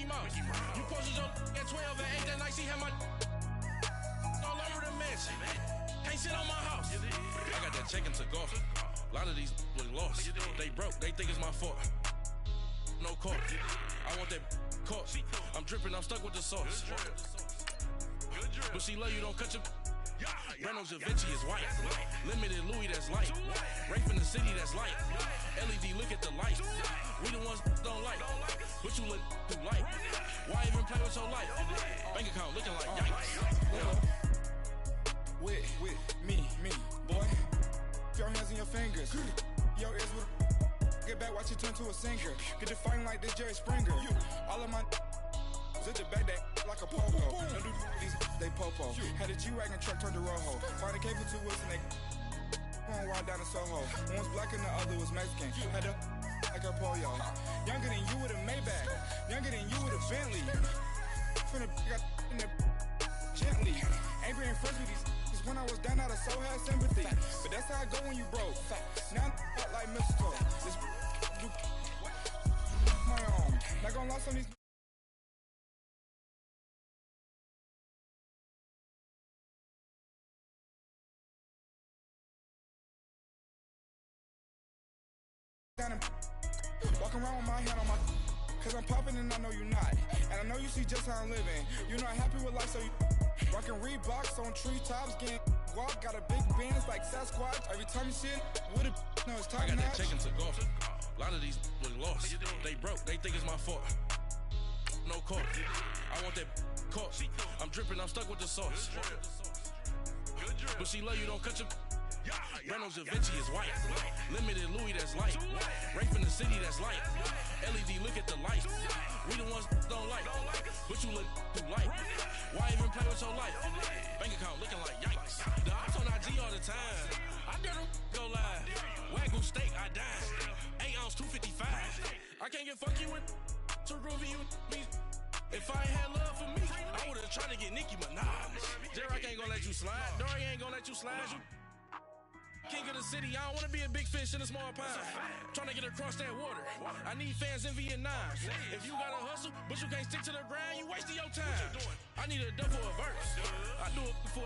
Mouse. You posted your at 12 and 8 that night, she had my all over the mansion. Can't sit on my house. I got that check into golf. A lot of these look lost. They broke, they think it's my fault. No court. I want that caught. I'm dripping, I'm stuck with the sauce. But she love you, don't cut your. Reynolds Da Vinci is white. Limited Louis, that's light. Rape in the city, that's light. LED, look at the light. We the ones don't like. But you look too light. Why even play with your life? Bank account looking like yikes. With me, boy. Your hands and your fingers. Your ears with. Get back, watch it turn to a singer. Get the fighting like this Jerry Springer. All of my zip the back that like a pogo. Don't do these, they popo. Had a G-Wagon truck turned to Rojo. Find a K for 2 weeks and they going wild down in Soho. One was black and the other was Mexican. Had a like a pollo. Younger than you with a Maybach. Younger than you with a Bentley. Finna got in the gently. Ain't being friends with these. When I was down, I so had sympathy. But that's how I go when you broke. Now I'm out like mistletoe. This my own. Not gonna lie, some of these. Walking around with my hand on my. Cause I'm popping and I know you're not. And I know you see just how I'm living. You're not happy with life, so you. Rockin' Reeboks on treetops, getting guap, got a big bands like Sasquatch. Every time you shit, with a no, it's time. I got that check into golf. A lot of these look lost. They broke, they think it's my fault. No court. I want that caught. I'm dripping, I'm stuck with the sauce. But she love you, don't cut your. Reynolds Da Vinci is white. Limited Louis, that's light. Rape in the city, that's light. LED, look at the light. We the ones don't like. But you look too light. Why even play with your life? Bank account looking like yikes. The ops on IG all the time. I dare them go live. Wagyu steak, I dine. 8 ounce, 255. I can't get funky with too groovy you me. If I ain't had love for me, I would've tried to get Nicki Minaj. J-Rock ain't gonna let you slide. Dory ain't gonna let you slide. You king of the city, I don't wanna be a big fish in a small pond. Trying to get across that water. I need fans in Vietnam. If you gotta hustle, but you can't stick to the grind, you wasting your time. I need a dub for a verse. I do it for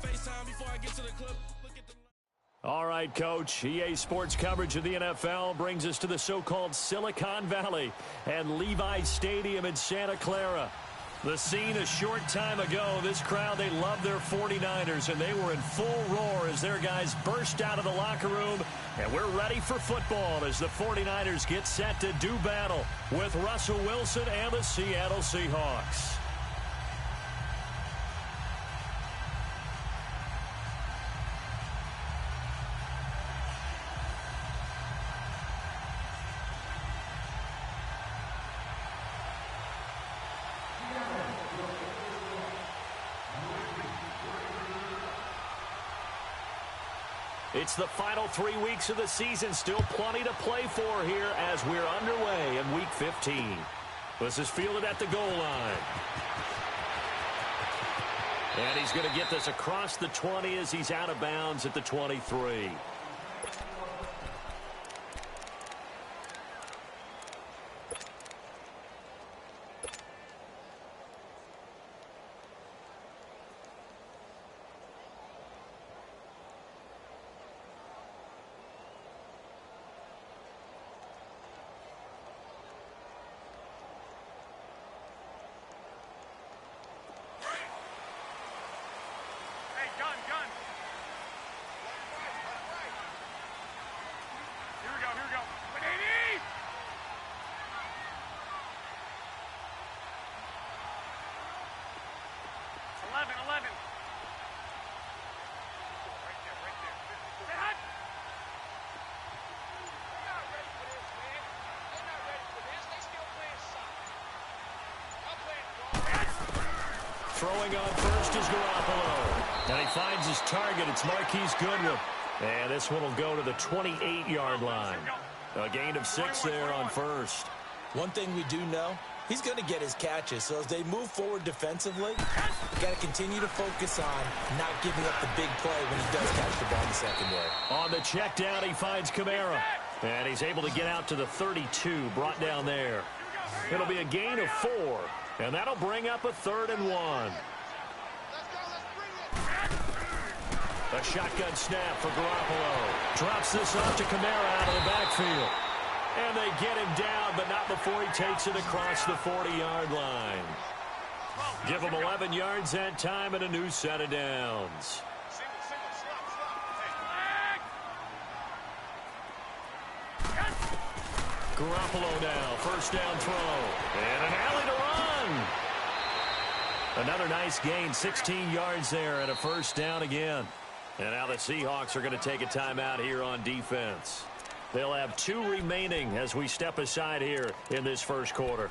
FaceTime before I get to the club. All right, Coach. EA Sports coverage of the NFL brings us to the so-called Silicon Valley and Levi's Stadium in Santa Clara. The scene a short time ago, this crowd, they love their 49ers, and they were in full roar as their guys burst out of the locker room. And we're ready for football as the 49ers get set to do battle with Russell Wilson and the Seattle Seahawks. It's the final 3 weeks of the season. Still plenty to play for here as we're underway in Week 15. This is fielded at the goal line. And he's going to get this across the 20 as he's out of bounds at the 23. Throwing on first is Garoppolo. And he finds his target. It's Marquise Goodwin. And this one will go to the 28-yard line. A gain of 6 there on first. One thing we do know, he's going to get his catches. So as they move forward defensively, got to continue to focus on not giving up the big play when he does catch the ball in the secondary. On the check down, he finds Kamara. And he's able to get out to the 32, brought down there. It'll be a gain of 4, and that'll bring up a 3rd and 1. A shotgun snap for Garoppolo. Drops this off to Kamara out of the backfield. And they get him down, but not before he takes it across the 40-yard line. Give him 11 yards that time and a new set of downs. Garoppolo now, first down throw. And an alley to run. Another nice gain, 16 yards there and a first down again. And now the Seahawks are going to take a timeout here on defense. They'll have 2 remaining as we step aside here in this first quarter.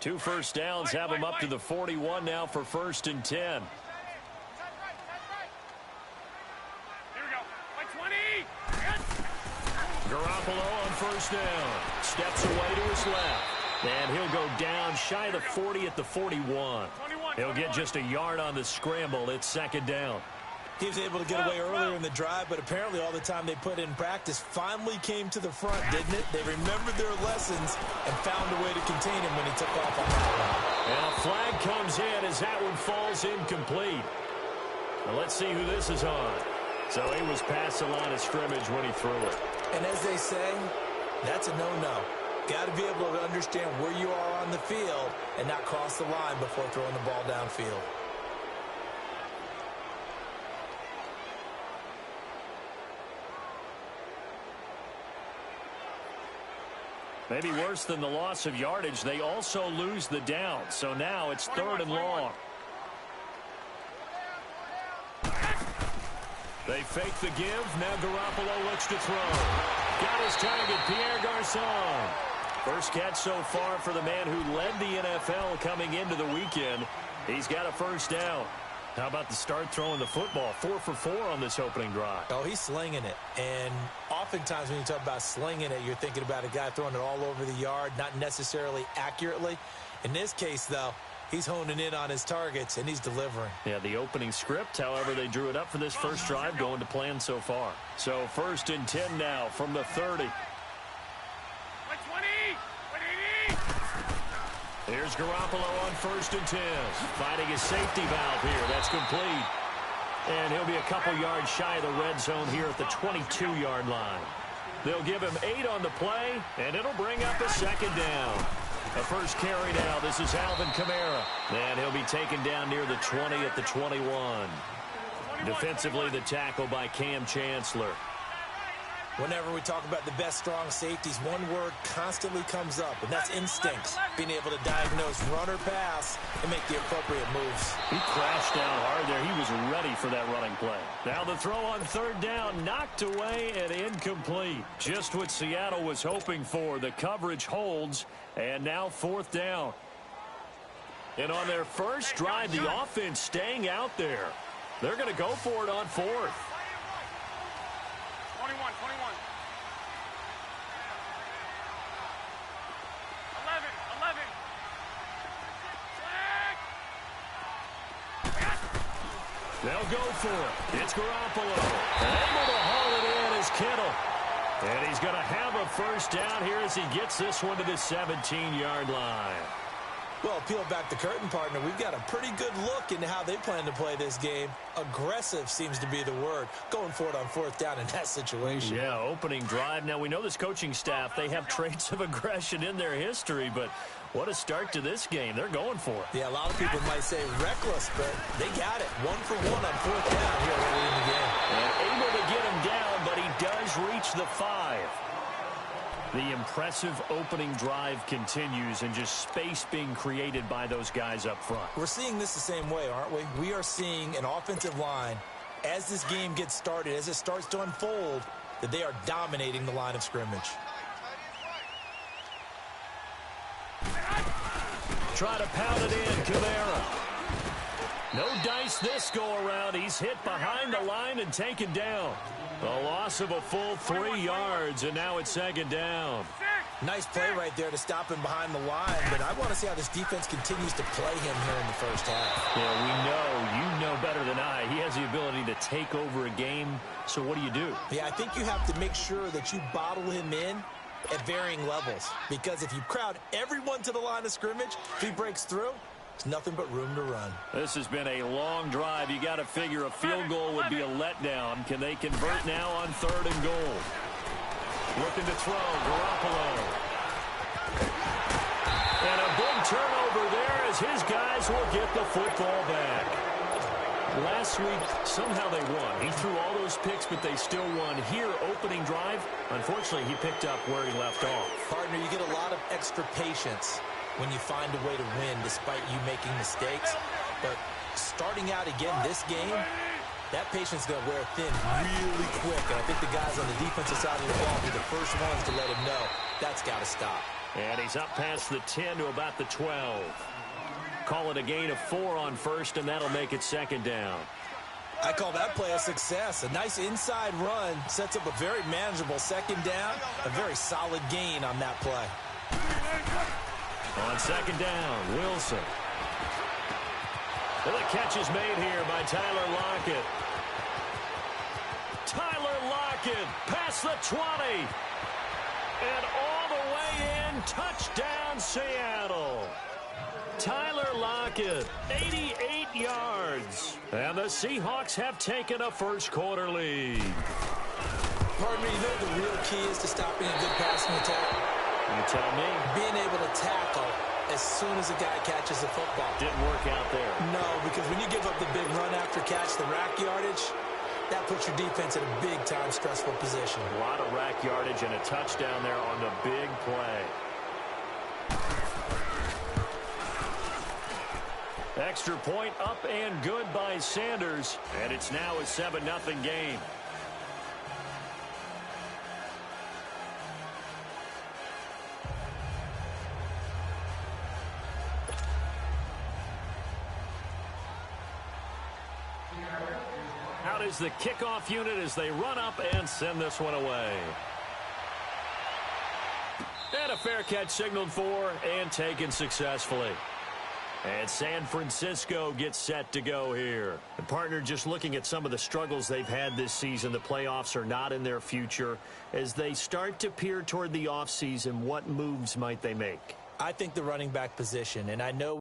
Two first downs have them up to the 41 now for 1st and 10. Here we go. Like 20. Garoppolo on first down. Steps away to his left. And he'll go down shy of the 40 at the 41. He'll get just a yard on the scramble. It's 2nd down. He was able to get away earlier in the drive, but apparently all the time they put in practice finally came to the front, didn't it? They remembered their lessons and found a way to contain him when he took off on that one. And a flag comes in as that one falls incomplete. Now let's see who this is on. So he was past the line of scrimmage when he threw it. And as they say, that's a no-no. Got to be able to understand where you are on the field and not cross the line before throwing the ball downfield. Maybe worse than the loss of yardage, they also lose the down. So now it's 3rd and long. They fake the give. Now Garoppolo looks to throw. Got his target, Pierre Garçon. First catch so far for the man who led the NFL coming into the weekend. He's got a first down. How about the start throwing the football? 4 for 4 on this opening drive. Oh, he's slinging it. And oftentimes when you talk about slinging it, you're thinking about a guy throwing it all over the yard, not necessarily accurately. In this case, though, he's honing in on his targets, and he's delivering. Yeah, the opening script, however, they drew it up for this first drive, going to plan so far. So 1st and 10 now from the 30. Here's Garoppolo on 1st and 10. Finding his safety valve here. That's complete. And he'll be a couple yards shy of the red zone here at the 22-yard line. They'll give him 8 on the play, and it'll bring up a 2nd down. A first carry now. This is Alvin Kamara. And he'll be taken down near the 20 at the 21. Defensively, the tackle by Cam Chancellor. Whenever we talk about the best strong safeties, one word constantly comes up, and that's instincts. Being able to diagnose run or pass and make the appropriate moves. He crashed down hard there. He was ready for that running play. Now the throw on 3rd down, knocked away and incomplete. Just what Seattle was hoping for. The coverage holds, and now 4th down. And on their first drive, the offense staying out there. They're going to go for it on 4th. 21. 11. They'll go for it. It's Garoppolo. Able to haul it in is Kittle. And he's going to have a first down here as he gets this one to the 17-yard line. Well, peel back the curtain, partner. We've got a pretty good look into how they plan to play this game. Aggressive seems to be the word. Going for it on 4th down in that situation. Yeah, opening drive. Now, we know this coaching staff, they have traits of aggression in their history, but what a start to this game. They're going for it. Yeah, a lot of people might say reckless, but they got it. 1 for 1 on 4th down here early in the game. And able to get him down, but he does reach the 5. The impressive opening drive continues, and just space being created by those guys up front. We're seeing this the same way, aren't we? We are seeing an offensive line, as this game gets started, as it starts to unfold, that they are dominating the line of scrimmage. Try to pound it in, Kamara. No dice this go-around. He's hit behind the line and taken down. A loss of a full 3 yards, and now it's second down. Nice play right there to stop him behind the line, but I want to see how this defense continues to play him here in the first half. Yeah, you know better than I. He has the ability to take over a game, so what do? Yeah, I think you have to make sure that you bottle him in at varying levels, because if you crowd everyone to the line of scrimmage, if he breaks through, there's nothing but room to run. This has been a long drive. You got to figure a field goal would be a letdown. Can they convert now on 3rd and goal? Looking to throw, Garoppolo. And a big turnover there as his guys will get the football back. Last week, somehow they won. He threw all those picks, but they still won. Here, opening drive, unfortunately, he picked up where he left off. Partner, you get a lot of extra patience when you find a way to win despite you making mistakes. But starting out again this game, that patience is going to wear thin really quick. And I think the guys on the defensive side of the ball will be the first ones to let him know that's got to stop. And he's up past the 10 to about the 12. Call it a gain of 4 on first, and that'll make it second down. I call that play a success. A nice inside run sets up a very manageable second down. A very solid gain on that play. On second down, Wilson. Well, the catch is made here by Tyler Lockett. Tyler Lockett past the 20. And all the way in, touchdown Seattle. Tyler Lockett, 88 yards. And the Seahawks have taken a first-quarter lead. Pardon me, you know the real key is to stopping a good passing attack? You tell me. Being able to tackle as soon as a guy catches the football. Didn't work out there. No, because when you give up the big run after catch, the rack yardage, that puts your defense in a big-time stressful position. A lot of rack yardage and a touchdown there on the big play. Extra point up and good by Sanders, and it's now a 7-0 game. Out is the kickoff unit as they run up and send this one away. And a fair catch signaled for and taken successfully. And San Francisco gets set to go here. The partner, just looking at some of the struggles they've had this season, the playoffs are not in their future. As they start to peer toward the offseason, what moves might they make? I think the running back position, and I know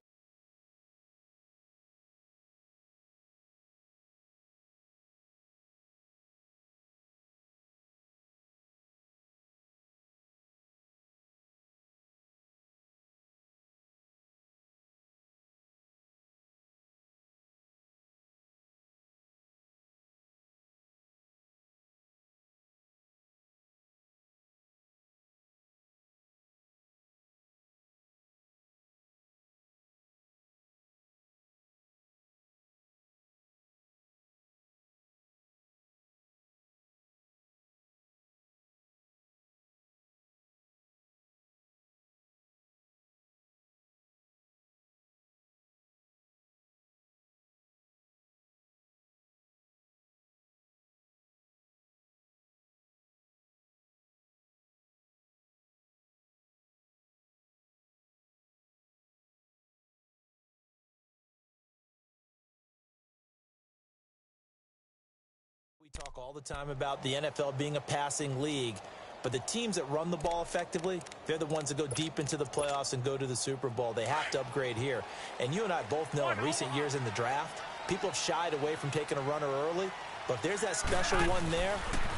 we talk all the time about the NFL being a passing league, but the teams that run the ball effectively, they're the ones that go deep into the playoffs and go to the Super Bowl. They have to upgrade here. And you and I both know in recent years in the draft, people have shied away from taking a runner early, but if there's that special one there,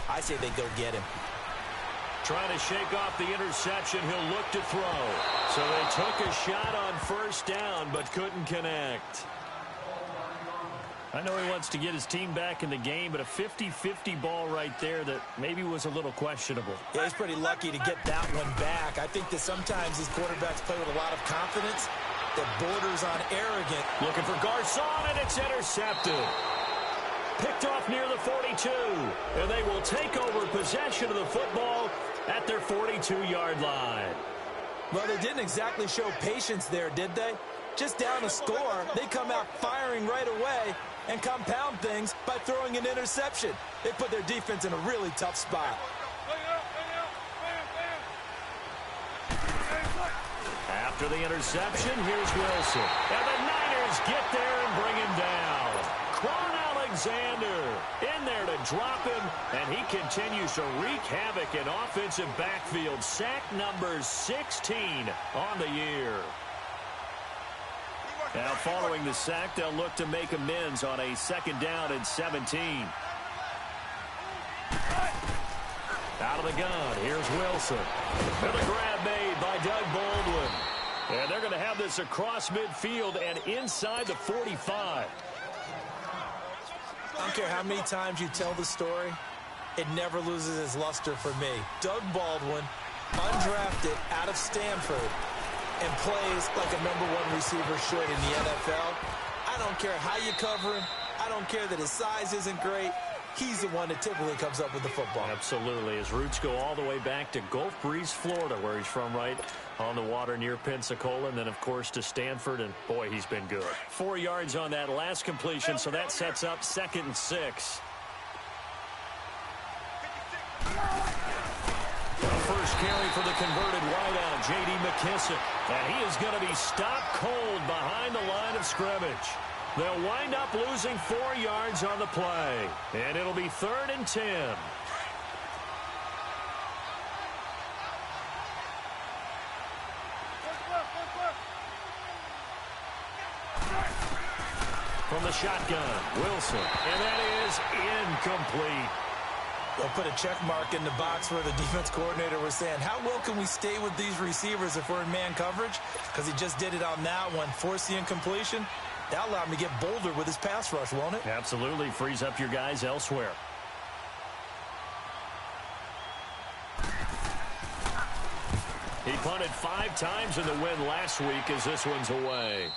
I say they go get him. Trying to shake off the interception, he'll look to throw. So they took a shot on first down, but couldn't connect. I know he wants to get his team back in the game, but a 50-50 ball right there that maybe was a little questionable. Yeah, he's pretty lucky to get that one back. I think that sometimes these quarterbacks play with a lot of confidence that borders on arrogant. Looking for Garcon, and it's intercepted. Picked off near the 42, and they will take over possession of the football at their 42-yard line. Well, they didn't exactly show patience there, did they? just down a score, they come out firing right away and compound things by throwing an interception. They put their defense in a really tough spot. After the interception, here's Wilson. And the Niners get there and bring him down. Quan Alexander in there to drop him, and he continues to wreak havoc in offensive backfield. Sack number 16 on the year. Now, following the sack, they'll look to make amends on a 2nd down and 17. Out of the gun, here's Wilson. And the grab made by Doug Baldwin. And they're going to have this across midfield and inside the 45. I don't care how many times you tell the story, it never loses its luster for me. Doug Baldwin, undrafted out of Stanford, and plays like a #1 receiver should in the NFL. I don't care how you cover him. I don't care that his size isn't great. He's the one that typically comes up with the football. Absolutely. His roots go all the way back to Gulf Breeze, Florida, where he's from, right on the water near Pensacola, and then, of course, to Stanford, and, boy, he's been good. 4 yards on that last completion, so that sets up 2nd and 6. The first carry for the converted wideout, J.D. McKissick, and he is going to be stopped cold behind the line of scrimmage. They'll wind up losing 4 yards on the play, and it'll be 3rd and 10. From the shotgun, Wilson, and that is incomplete. They'll put a check mark in the box where the defense coordinator was saying, how well can we stay with these receivers if we're in man coverage? Because he just did it on that one, forced the incompletion. That'll allow him to get bolder with his pass rush, won't it? Absolutely. Frees up your guys elsewhere. He punted 5 times in the win last week as this one's away.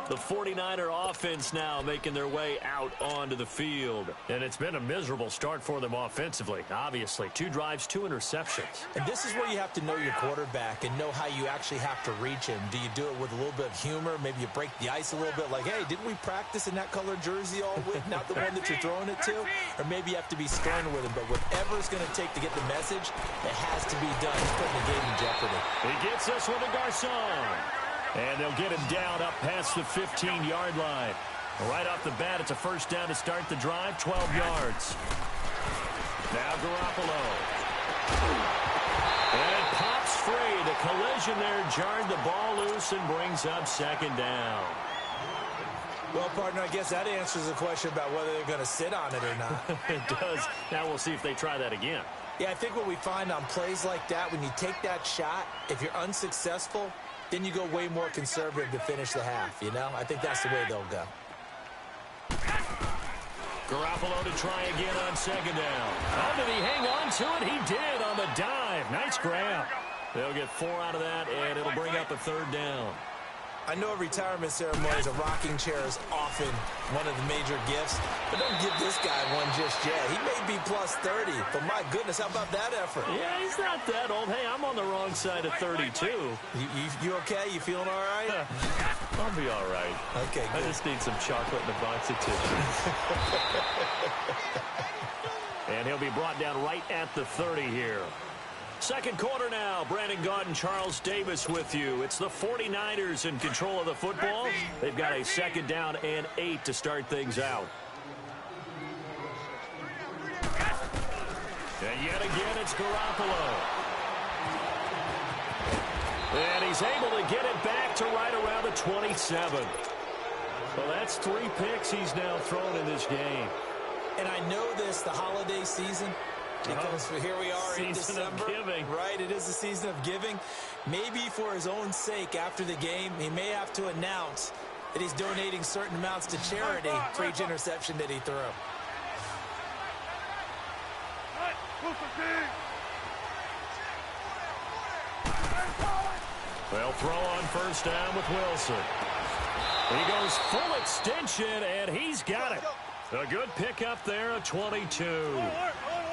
The 49er offense now making their way out onto the field. And it's been a miserable start for them offensively, obviously. 2 drives, 2 interceptions. And this is where you have to know your quarterback and know how you actually have to reach him. Do you do it with a little bit of humor? Maybe you break the ice a little bit like, hey, didn't we practice in that color jersey all week? Not the one that you're throwing it to? Or maybe you have to be stern with him. But whatever it's going to take to get the message, it has to be done. He's putting the game in jeopardy. He gets this with a Garcon. And they'll get him down up past the 15-yard line. Right off the bat, it's a 1st down to start the drive, 12 yards. Now Garoppolo. And it pops free. The collision there jarred the ball loose and brings up 2nd down. Well, partner, I guess that answers the question about whether they're going to sit on it or not. It does. Now we'll see if they try that again. Yeah, I think what we find on plays like that, when you take that shot, if you're unsuccessful, then you go way more conservative to finish the half, you know? I think that's the way they'll go. Garoppolo to try again on 2nd down. Oh, did he hang on to it? He did on the dive. Nice grab. They'll get 4 out of that, and it'll bring up a 3rd down. I know retirement ceremonies, a rocking chair is often one of the major gifts, but don't give this guy one just yet. He may be plus 30, but my goodness, how about that effort? Yeah, he's not that old. Hey, I'm on the wrong side of 32. You okay? You feeling all right? I'll be all right. Okay, good. I just need some chocolate and a box of tissues. And he'll be brought down right at the 30 here. 2nd quarter now. Brandon Gaudin and Charles Davis with you. It's the 49ers in control of the football. They've got a 2nd down and 8 to start things out. And yet again, it's Garoppolo. And he's able to get it back to right around the 27. Well, that's 3 picks he's now thrown in this game. And I know this, the holiday season, because here we are in December, right? It is the season of giving. Maybe for his own sake, after the game, he may have to announce that he's donating certain amounts to charity for each interception that he threw. They'll throw on 1st down with Wilson. He goes full extension, and he's got it. A good pickup there, a 22.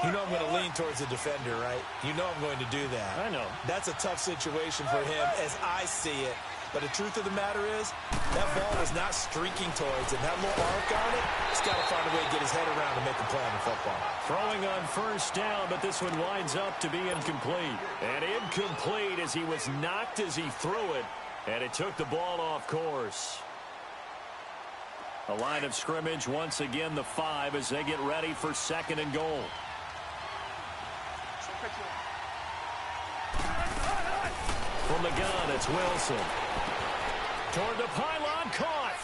You know I'm going to lean towards the defender, right? You know I'm going to do that. I know. That's a tough situation for him as I see it. But the truth of the matter is, that ball was not streaking towards him. That little arc on it, he's got to find a way to get his head around and make a play on the football. Throwing on first down, but this one winds up to be incomplete. And incomplete as he was knocked as he threw it, and it took the ball off course. A line of scrimmage, once again the 5 as they get ready for 2nd and goal. From the gun, it's Wilson. Toward the pylon, caught.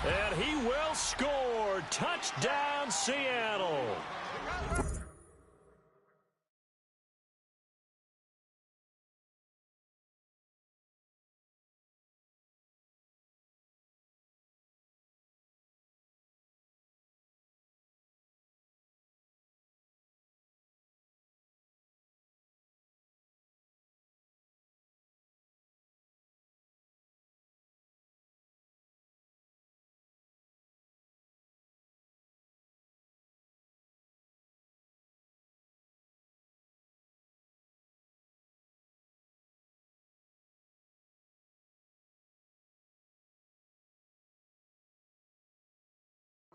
And he will score. Touchdown, Seattle.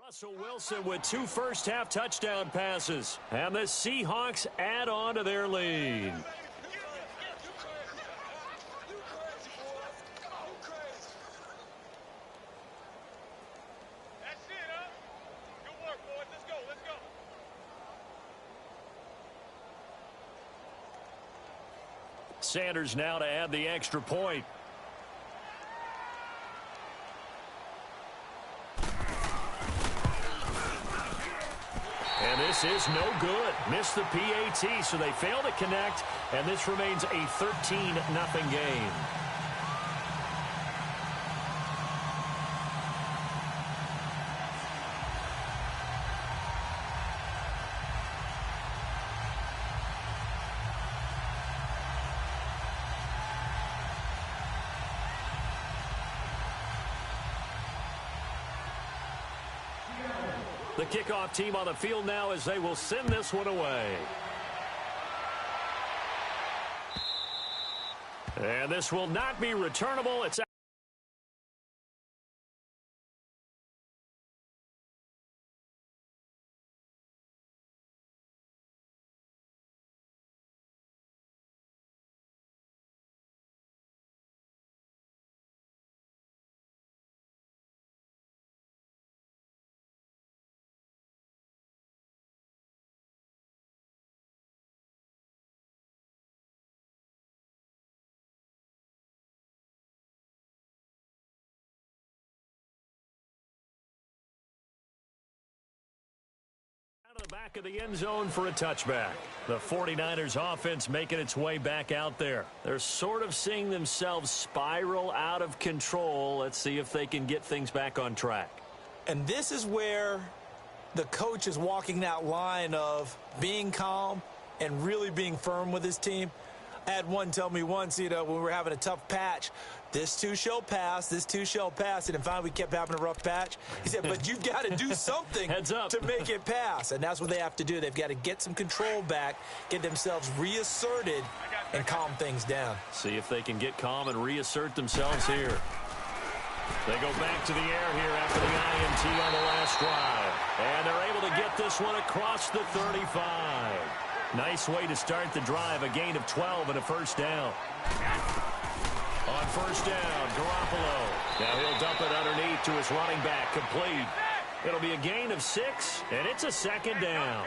Russell Wilson with 2 first-half touchdown passes. And the Seahawks add on to their lead. That's it, huh? Good work, boys. Let's go, let's go. Sanders now to add the extra point. And this is no good. Missed the PAT, so they fail to connect, and this remains a 13-0 game. The kickoff team on the field now as they will send this one away. And this will not be returnable. It's out of the back of the end zone for a touchback. The 49ers offense making its way back out there. They're sort of seeing themselves spiral out of control. Let's see if they can get things back on track. And this is where the coach is walking that line of being calm and really being firm with his team. I had one tell me once, when we were having a tough patch, this too shall pass, this too shall pass. And finally we kept having a rough patch. He said, but you've got to do something Heads up. to make it pass. And that's what they have to do. They've got to get some control back, get themselves reasserted, and calm things down. See if they can get calm and reassert themselves here. They go back to the air here after the INT on the last drive. And they're able to get this one across the 35. Nice way to start the drive, a gain of 12 and a first down. On first down, Garoppolo. Now he'll dump it underneath to his running back, complete. It'll be a gain of 6, and it's a second down.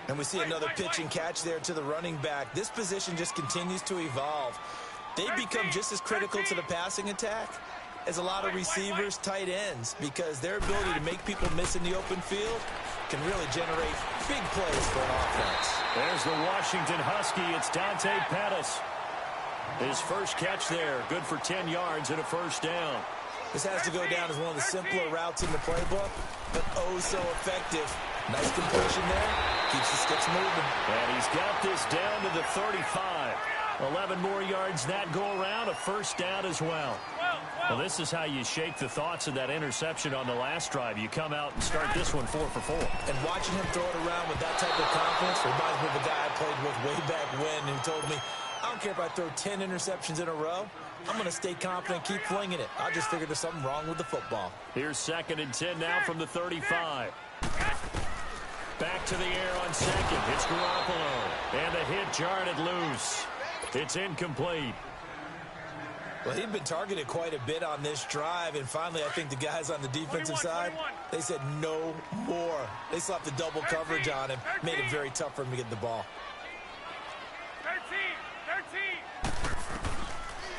And we see another pitch and catch there to the running back. This position just continues to evolve. They become just as critical to the passing attack as a lot of receivers, tight ends, because their ability to make people miss in the open field can really generate big plays for an offense. There's the Washington Husky. It's Dante Pettis. His first catch there, good for 10 yards and a first down. This has to go down as one of the simpler routes in the playbook, but oh so effective. Nice completion there. Keeps the sticks moving. And he's got this down to the 35. 11 more yards that go around, a first down as well. Well, this is how you shake the thoughts of that interception on the last drive. You come out and start this one 4 for 4. And watching him throw it around with that type of confidence reminds me of a guy I played with way back when who told me, I don't care if I throw 10 interceptions in a row. I'm going to stay confident, keep flinging it. I just figured there's something wrong with the football. Here's 2nd and 10 now from the 35. Back to the air on second. It's Garoppolo. And the hit jarred it loose. It's incomplete. Well, he'd been targeted quite a bit on this drive, and finally I think the guys on the defensive side, they said no more. They slapped the double coverage on him, made it very tough for him to get the ball. 13.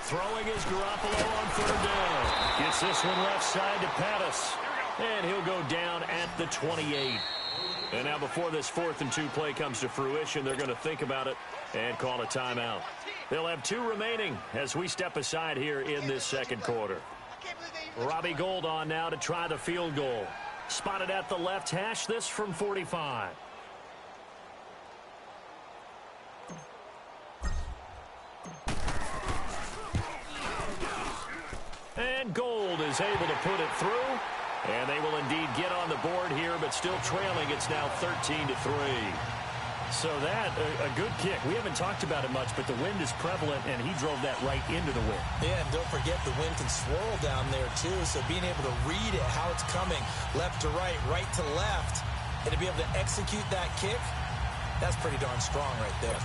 Throwing is Garoppolo on 3rd down. Gets this one left side to Pettis. And he'll go down at the 28. And now before this 4th and 2 play comes to fruition, they're going to think about it and call a timeout. They'll have 2 remaining as we step aside here in this 2nd quarter. Robbie Gould on now to try the field goal. Spotted at the left hash, this from 45. And Gould is able to put it through. And they will indeed get on the board here, but still trailing. It's now 13-3. So that, a good kick. We haven't talked about it much, but the wind is prevalent, and he drove that right into the wind. Yeah, and don't forget the wind can swirl down there, too. So being able to read it, how it's coming, left to right to left, and to be able to execute that kick, that's pretty darn strong right there.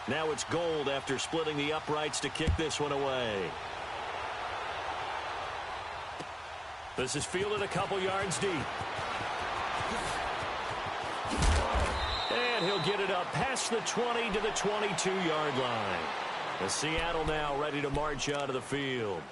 Now it's Gould after splitting the uprights to kick this one away. This is fielded a couple yards deep. And he'll get it up past the 20 to the 22-yard line. The Seattle now ready to march out of the field.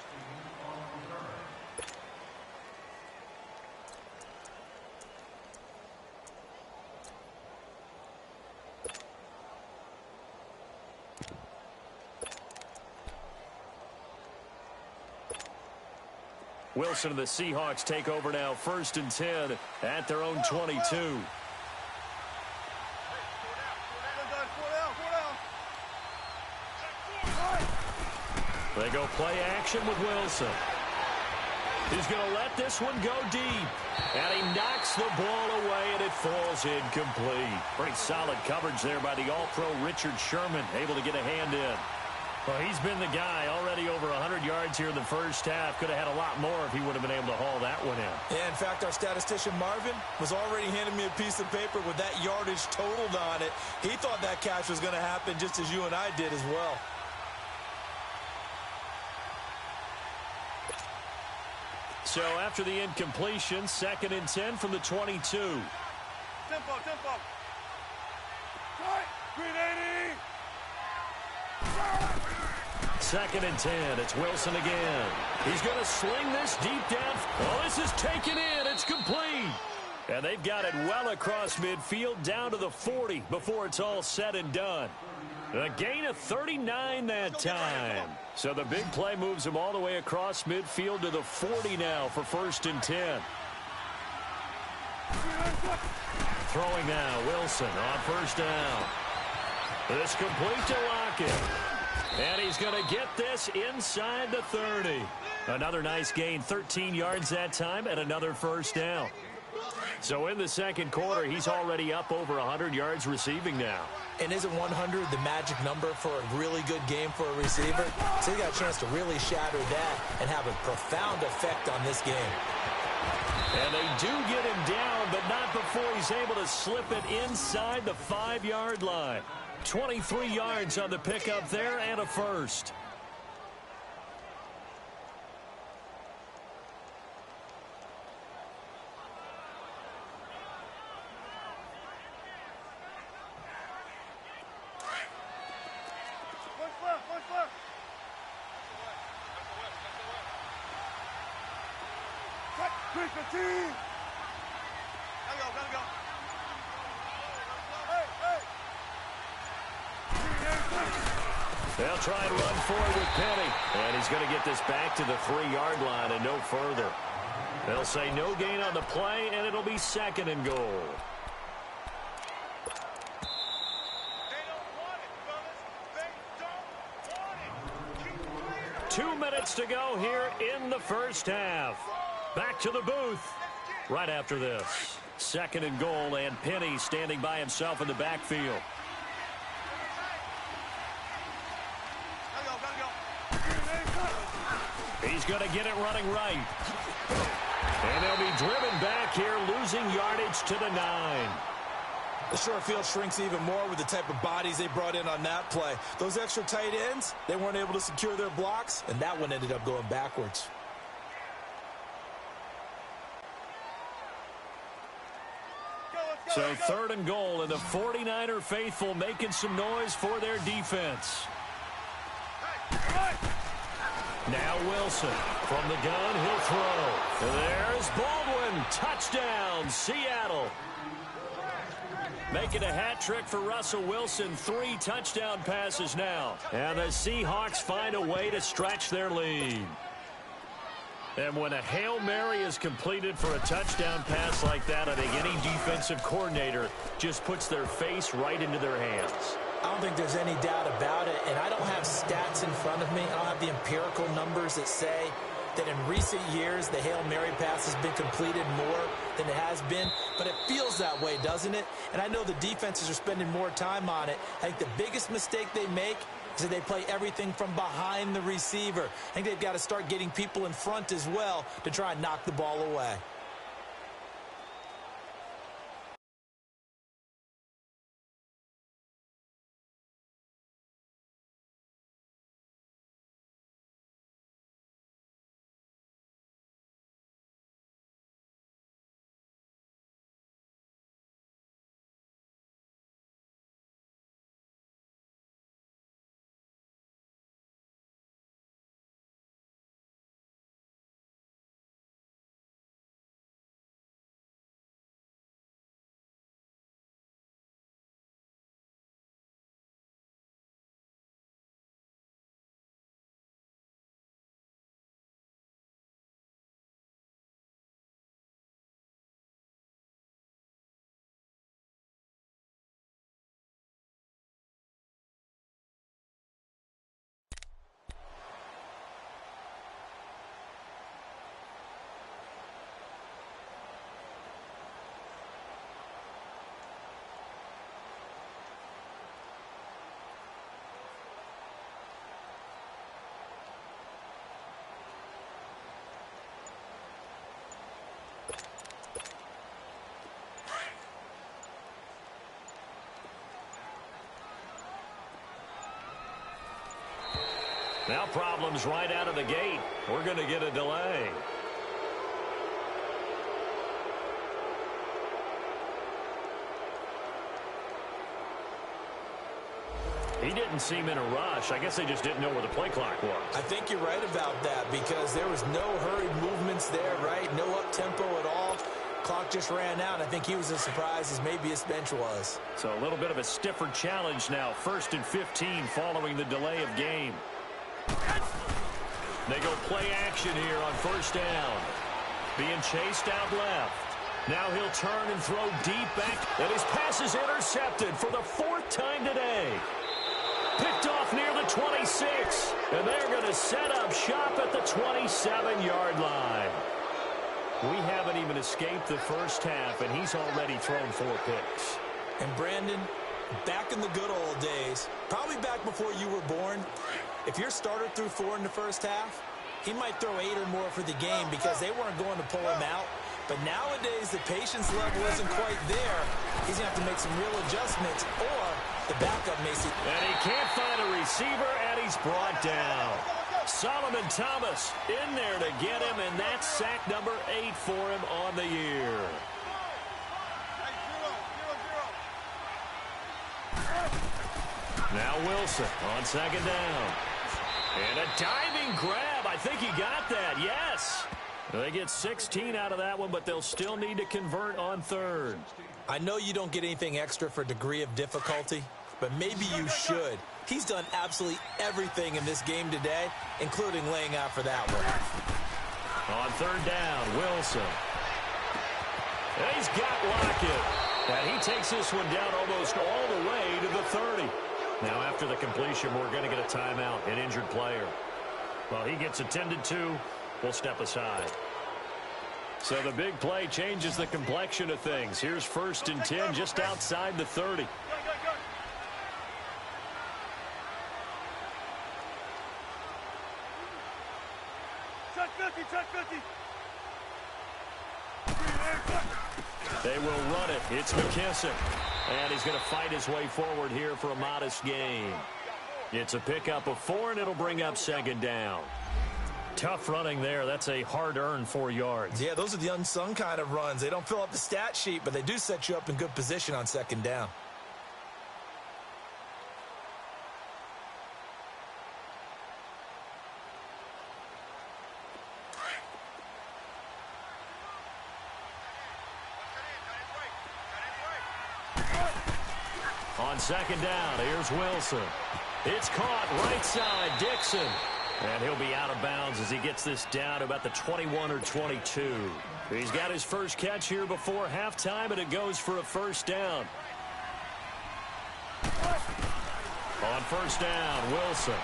Wilson and the Seahawks take over now, 1st and 10 at their own 22. They go play action with Wilson. He's going to let this one go deep. And he knocks the ball away, and it falls incomplete. Pretty solid coverage there by the All-Pro Richard Sherman, able to get a hand in. Well, he's been the guy already over 100 yards here in the first half. Could have had a lot more if he would have been able to haul that one in. Yeah, in fact, our statistician Marvin was already handing me a piece of paper with that yardage totaled on it. He thought that catch was going to happen just as you and I did as well. So after the incompletion, 2nd and 10 from the 22. Tempo. 380. 2nd and 10. It's Wilson again. He's going to sling this deep down. Oh, this is taken in. It's complete. And they've got it well across midfield down to the 40 before it's all said and done. A gain of 39 that time. So the big play moves him all the way across midfield to the 40 now for 1st and 10. Throwing now, Wilson on 1st down. This complete to Lockett. And he's going to get this inside the 30. Another nice gain, 13 yards that time, and another 1st down. So in the 2nd quarter, he's already up over 100 yards receiving now. And isn't 100 the magic number for a really good game for a receiver? So he got a chance to really shatter that and have a profound effect on this game. And they do get him down, but not before he's able to slip it inside the 5-yard line. 23 yards on the pickup there and a 1st. They'll try and run for it with Penny. And he's going to get this back to the 3-yard line and no further. They'll say no gain on the play, and it'll be 2nd and goal. They don't want it, fellas. They don't want it. Keep playing. 2 minutes to go here in the first half. Back to the booth right after this. 2nd and goal, and Penny standing by himself in the backfield. He's going to get it running right. And they'll be driven back here, losing yardage to the 9. The short field shrinks even more with the type of bodies they brought in on that play. Those extra tight ends, they weren't able to secure their blocks, and that one ended up going backwards. So 3rd and goal, and the 49er faithful making some noise for their defense. Now Wilson from the gun, he'll throw. There's Baldwin, touchdown, Seattle. Making a hat trick for Russell Wilson, 3 touchdown passes now. And the Seahawks find a way to stretch their lead. And when a Hail Mary is completed for a touchdown pass like that, I think any defensive coordinator just puts their face right into their hands. I don't think there's any doubt about it, and I don't have stats in front of me. I don't have the empirical numbers that say that in recent years the Hail Mary pass has been completed more than it has been, but it feels that way, doesn't it? And I know the defenses are spending more time on it. I think the biggest mistake they make is that they play everything from behind the receiver. I think they've got to start getting people in front as well to try and knock the ball away. Now problems right out of the gate. We're going to get a delay. He didn't seem in a rush. I guess they just didn't know where the play clock was. I think you're right about that because there was no hurried movements there, right? No up-tempo at all. Clock just ran out. I think he was as surprised as maybe his bench was. So a little bit of a stiffer challenge now. 1st and 15 following the delay of game. They go play action here on 1st down. Being chased out left. Now he'll turn and throw deep back. And his pass is intercepted for the 4th time today. Picked off near the 26. And they're going to set up shop at the 27-yard line. We haven't even escaped the first half, and he's already thrown 4 picks. And Brandon, back in the good old days, probably back before you were born, if your starter threw 4 in the first half, he might throw 8 or more for the game because they weren't going to pull him out. But nowadays, the patience level isn't quite there. He's going to have to make some real adjustments, or the backup may see. And he can't find a receiver, and he's brought down. Solomon Thomas in there to get him, and that's sack number 8 for him on the year. Now Wilson on 2nd down. And a diving grab. I think he got that. Yes. They get 16 out of that one, but they'll still need to convert on 3rd. I know you don't get anything extra for degree of difficulty, but maybe you should. He's done absolutely everything in this game today, including laying out for that one. On third down, Wilson. And he's got Lockett. And he takes this one down almost all the way to the 30. Now, after the completion, we're going to get a timeout, an injured player. Well, he gets attended to. We'll step aside. So the big play changes the complexion of things. Here's 1st and 10 just outside the 30. They will run it. It's McKissick. And he's going to fight his way forward here for a modest gain. It's a pickup of 4, and it'll bring up 2nd down. Tough running there. That's a hard-earned 4 yards. Yeah, those are the unsung kind of runs. They don't fill up the stat sheet, but they do set you up in good position on 2nd down. On 2nd down, here's Wilson. It's caught right side, Dixon. And he'll be out of bounds as he gets this down to about the 21 or 22. He's got his first catch here before halftime, and it goes for a 1st down. On 1st down, Wilson.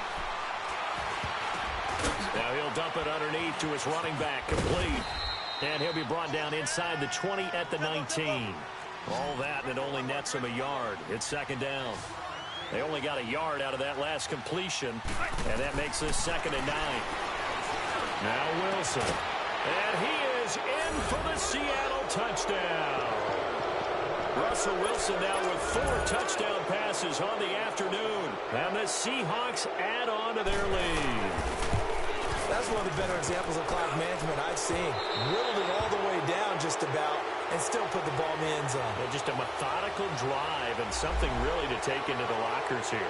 Now he'll dump it underneath to his running back, complete. And he'll be brought down inside the 20 at the 19. All that, and it only nets him a yard. It's 2nd down. They only got a yard out of that last completion, and that makes this 2nd and 9. Now Wilson. And he is in for the Seattle touchdown. Russell Wilson now with 4 touchdown passes on the afternoon. And the Seahawks add on to their lead. That's one of the better examples of clock management I've seen. Whittled it all the way down just about, and still put the ball in the end zone. Yeah, just a methodical drive and something really to take into the lockers here.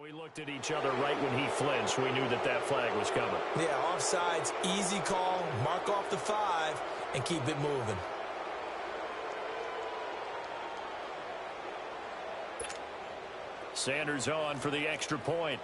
We looked at each other right when he flinched. We knew that that flag was coming. Yeah, offsides, easy call, mark off the 5, and keep it moving. Sanders on for the extra point.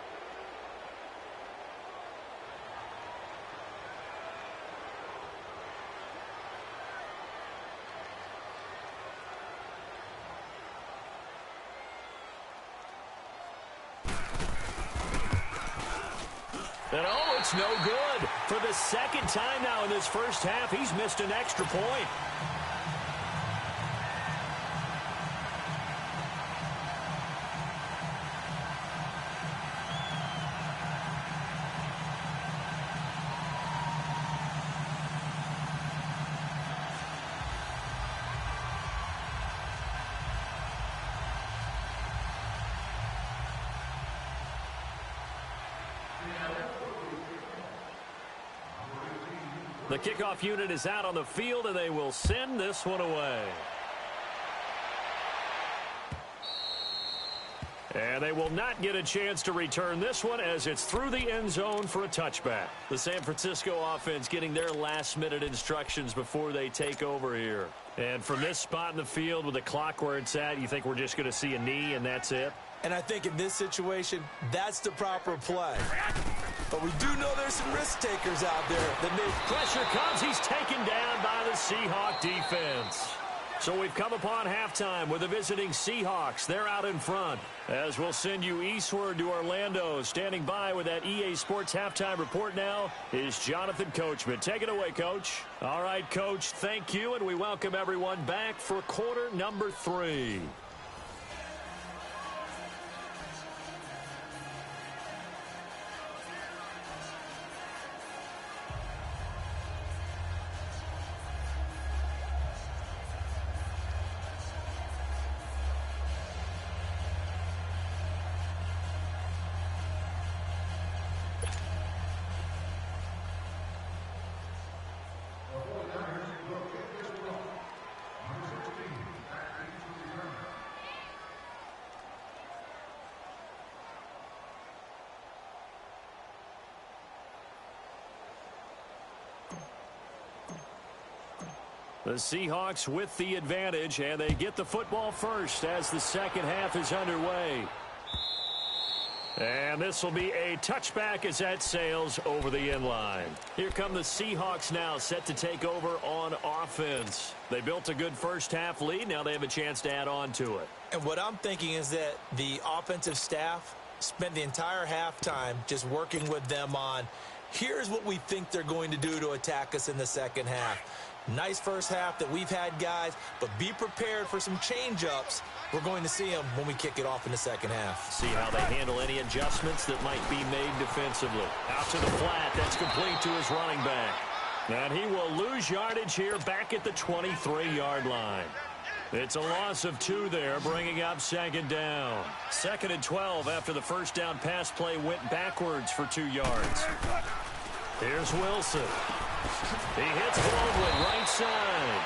And oh, it's no good. For the 2nd time now in this first half, he's missed an extra point. The kickoff unit is out on the field, and they will send this one away. And they will not get a chance to return this one as it's through the end zone for a touchback. The San Francisco offense getting their last-minute instructions before they take over here. And from this spot in the field with the clock where it's at, you think we're just going to see a knee and that's it? And I think in this situation, that's the proper play. But we do know there's some risk takers out there that may... Pressure comes. He's taken down by the Seahawk defense. So we've come upon halftime with the visiting Seahawks. They're out in front. As we'll send you eastward to Orlando. Standing by with that EA Sports halftime report now is Jonathan Coachman. Take it away, Coach. All right, Coach, thank you, and we welcome everyone back for quarter number 3. The Seahawks with the advantage, and they get the football first as the second half is underway. And this will be a touchback as that sails over the end line. Here come the Seahawks now, set to take over on offense. They built a good first half lead. Now they have a chance to add on to it. And what I'm thinking is that the offensive staff spent the entire halftime just working with them on, here's what we think they're going to do to attack us in the second half. Nice first half that we've had, guys, but be prepared for some change-ups. We're going to see them when we kick it off in the second half. See how they handle any adjustments that might be made defensively. Out to the flat. That's complete to his running back. And he will lose yardage here back at the 23-yard line. It's a loss of 2 there, bringing up second down. 2nd and 12 after the first down pass play went backwards for 2 yards. Here's Wilson. He hits Baldwin right side.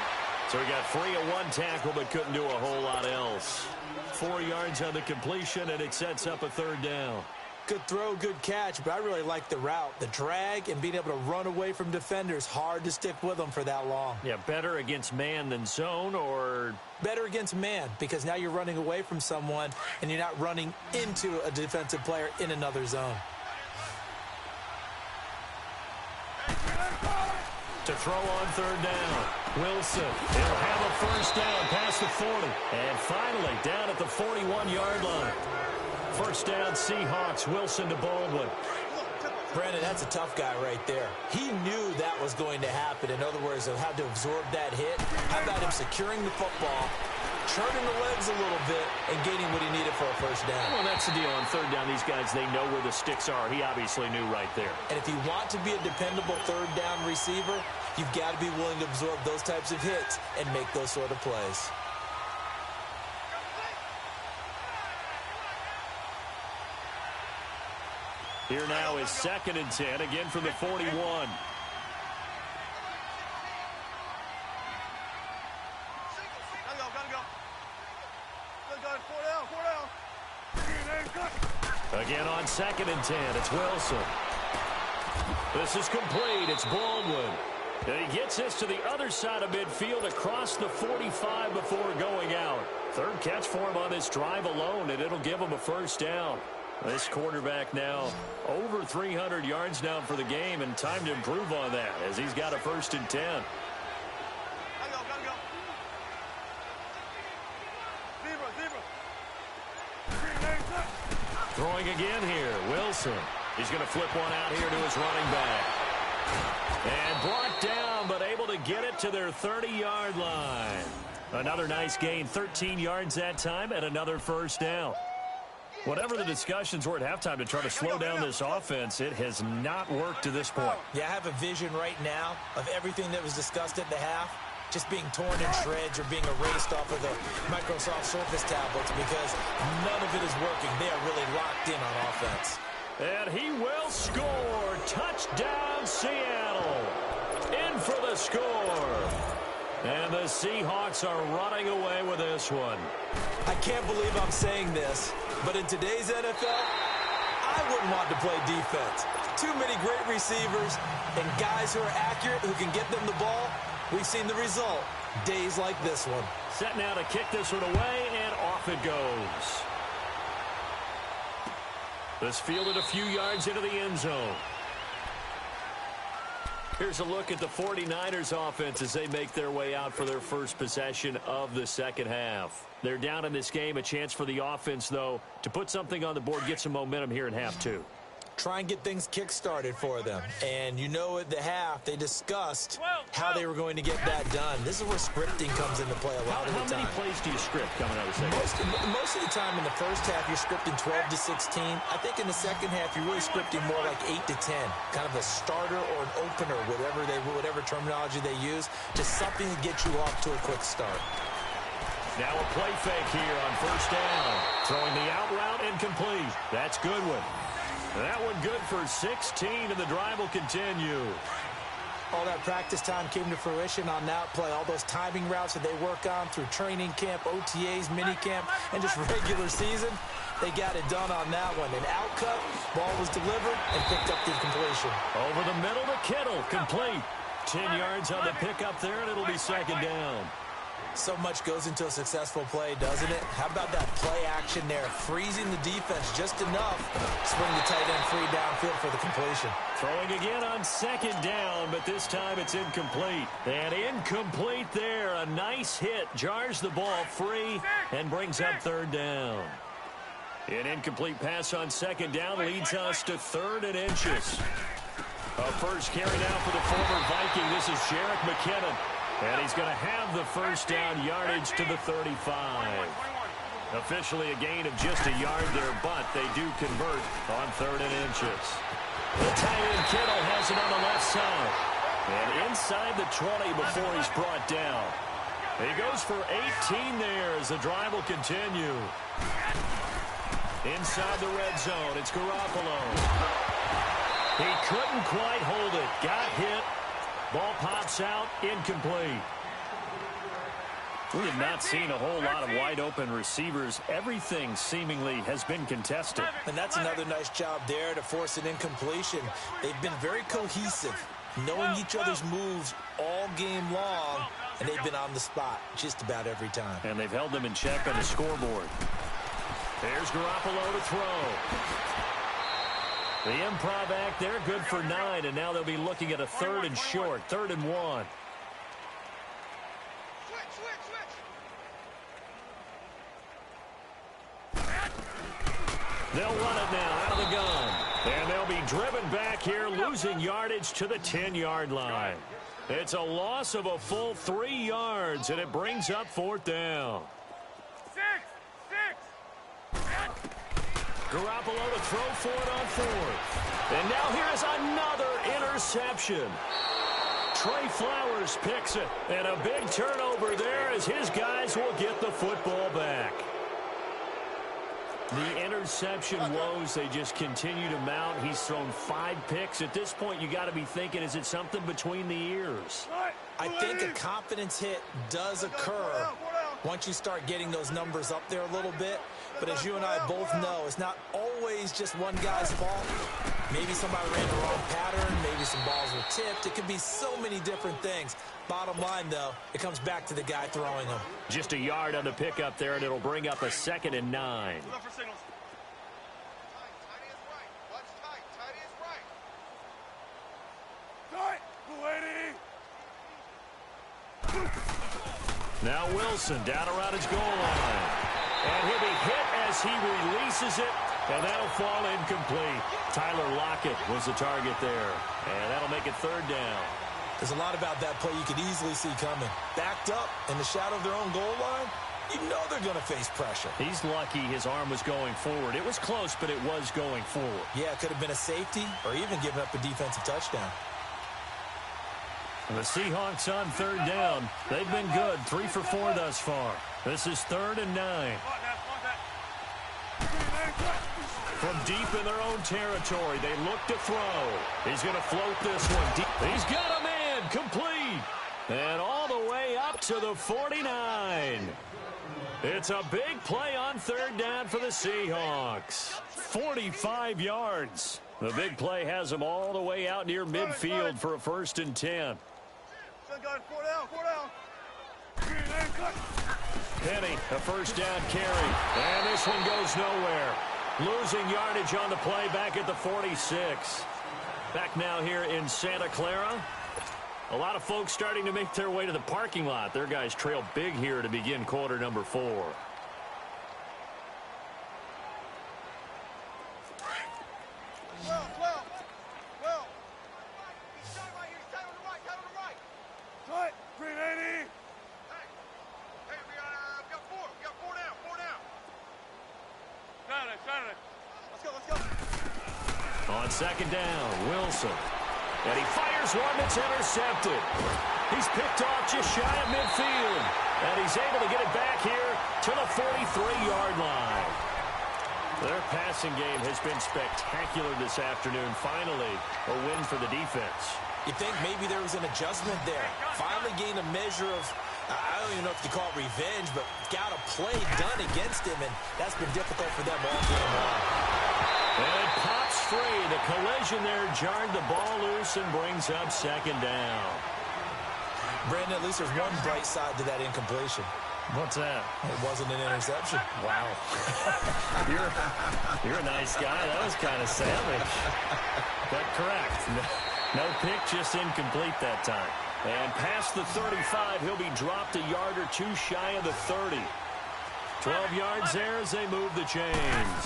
So he got free of 1 tackle but couldn't do a whole lot else. 4 yards on the completion, and it sets up a 3rd down. Good throw, good catch, but I really like the route. The drag and being able to run away from defenders, hard to stick with them for that long. Yeah, better against man than zone, or? Better against man, because now you're running away from someone and you're not running into a defensive player in another zone. To throw on 3rd down. Wilson, he'll have a first down past the 40. And finally, down at the 41-yard line. First down, Seahawks. Wilson to Baldwin. Brandon, that's a tough guy right there. He knew that was going to happen. In other words, he'll have to absorb that hit. How about him securing the football, turning the legs a little bit, and gaining what he needed for a first down? Well, that's the deal. On 3rd down, these guys, they know where the sticks are. He obviously knew right there. And if you want to be a dependable 3rd down receiver, you've got to be willing to absorb those types of hits and make those sort of plays. Here now is 2nd and 10, again from the 41. Gotta go. Again on 2nd and 10, it's Wilson. This is complete, it's Baldwin. And he gets this to the other side of midfield across the 45 before going out. 3rd catch for him on this drive alone, and it'll give him a first down. This quarterback now over 300 yards now for the game, and time to improve on that as he's got a 1st and 10. Gotta go. Zebra. Throwing again here, Wilson. He's going to flip one out here to his running back. And brought down, but able to get it to their 30-yard line. Another nice gain, 13 yards that time, and another first down. Whatever the discussions were at halftime to try to slow down this offense, it has not worked to this point. Yeah, I have a vision right now of everything that was discussed at the half just being torn in shreds or being erased off of the Microsoft Surface tablets because none of it is working. They are really locked in on offense. And he will score. Touchdown, Seattle. In for the score. And the Seahawks are running away with this one. I can't believe I'm saying this, but in today's NFL, I wouldn't want to play defense. Too many great receivers and guys who are accurate, who can get them the ball. We've seen the result. Days like this one. Set now to kick this one away, and off it goes. This fielded a few yards into the end zone. Here's a look at the 49ers offense as they make their way out for their first possession of the second half. They're down in this game. A chance for the offense, though, to put something on the board, get some momentum here in half two. Try and get things kick-started for them. And you know at the half, they discussed how they were going to get that done. This is where scripting comes into play a lot of the time. How many plays do you script coming out of the second? Most of the time in the first half, you're scripting 12 to 16. I think in the second half, you're really scripting more like 8 to 10. Kind of a starter or an opener, whatever terminology they use. Just something to get you off to a quick start. Now a play fake here on first down. Throwing the out route incomplete. That's Goodwin. That one good for 16, and the drive will continue. All that practice time came to fruition on that play. All those timing routes that they work on through training camp, OTAs, minicamp, and just regular season, they got it done on that one. An out cut, ball was delivered, and picked up the completion. Over the middle to Kittle, complete. 10 yards on the pickup there, and it'll be second down. So much goes into a successful play, doesn't it? How about that play action there? Freezing the defense just enough. Swing the tight end free downfield for the completion. Throwing again on second down, but this time it's incomplete. And incomplete there. A nice hit. Jars the ball free and brings up third down. An incomplete pass on second down leads us to 3rd and inches. A first carry now for the former Viking. This is Jerick McKinnon. And he's going to have the first down yardage to the 35. Officially a gain of just a yard there, but they do convert on 3rd and inches. The tight end Kittle has it on the left side. And inside the 20 before he's brought down. He goes for 18 there as the drive will continue. Inside the red zone, it's Garoppolo. He couldn't quite hold it. Got hit. Ball pops out, incomplete. We have not seen a whole lot of wide-open receivers. Everything seemingly has been contested. And that's another nice job there to force an incompletion. They've been very cohesive, knowing each other's moves all game long, and they've been on the spot just about every time. And they've held them in check on the scoreboard. There's Garoppolo to throw. The improv act there, good for 9, and now they'll be looking at a 3rd and short, 3rd and 1. They'll run it now out of the gun, and they'll be driven back here, losing yardage to the 10-yard line. It's a loss of a full 3 yards, and it brings up 4th down. Garoppolo to throw for it on 4th. And now here is another interception. Trey Flowers picks it. And a big turnover there as his guys will get the football back. The interception woes, they just continue to mount. He's thrown 5 picks. At this point, you got to be thinking, is it something between the ears? I think a confidence hit does occur once you start getting those numbers up there a little bit. But as you and I both know, it's not always just one guy's fault. Maybe somebody ran the wrong pattern. Maybe some balls were tipped. It could be so many different things. Bottom line, though, it comes back to the guy throwing them. Just a yard on the pickup there, and it'll bring up a 2nd and 9. Now Wilson down around his goal line. And he'll be hit as he releases it, and that'll fall incomplete. Tyler Lockett was the target there, and that'll make it 3rd down. There's a lot about that play you could easily see coming. Backed up in the shadow of their own goal line, you know they're going to face pressure. He's lucky his arm was going forward. It was close, but it was going forward. Yeah, it could have been a safety or even given up a defensive touchdown. The Seahawks on 3rd down. They've been good, 3 for 4 thus far. This is 3rd and 9. From deep in their own territory, they look to throw. He's going to float this one deep. He's got a man, complete. And all the way up to the 49. It's a big play on 3rd down for the Seahawks. 45 yards. The big play has them all the way out near midfield for a 1st and 10. Penny, a 1st down carry. And this one goes nowhere. Losing yardage on the play back at the 46. Back now here in Santa Clara. A lot of folks starting to make their way to the parking lot. Their guys trail big here to begin quarter number 4. Well. He's shot right here. He's tight on the right. Tight on the right. Cut. 380. Hey, we got 4. We got 4 down. 4 down. Saturday. Let's go. On second down, Wilson. And he fires one that's intercepted. He's picked off just shy of midfield. And he's able to get it back here to the 43-yard line. Their passing game has been spectacular this afternoon. Finally, a win for the defense. You think maybe there was an adjustment there. Finally gained a measure of, I don't even know if you call it revenge, but got a play done against him, and that's been difficult for them all game long. And it pops free. The collision there jarred the ball loose and brings up second down. Brandon, at least there's one bright side to that incompletion. What's that? It wasn't an interception. Wow. You're a nice guy. That was kind of savage. But correct. No pick, just incomplete that time. And past the 35, he'll be dropped a yard or 2 shy of the 30. 12 yards there as they move the chains.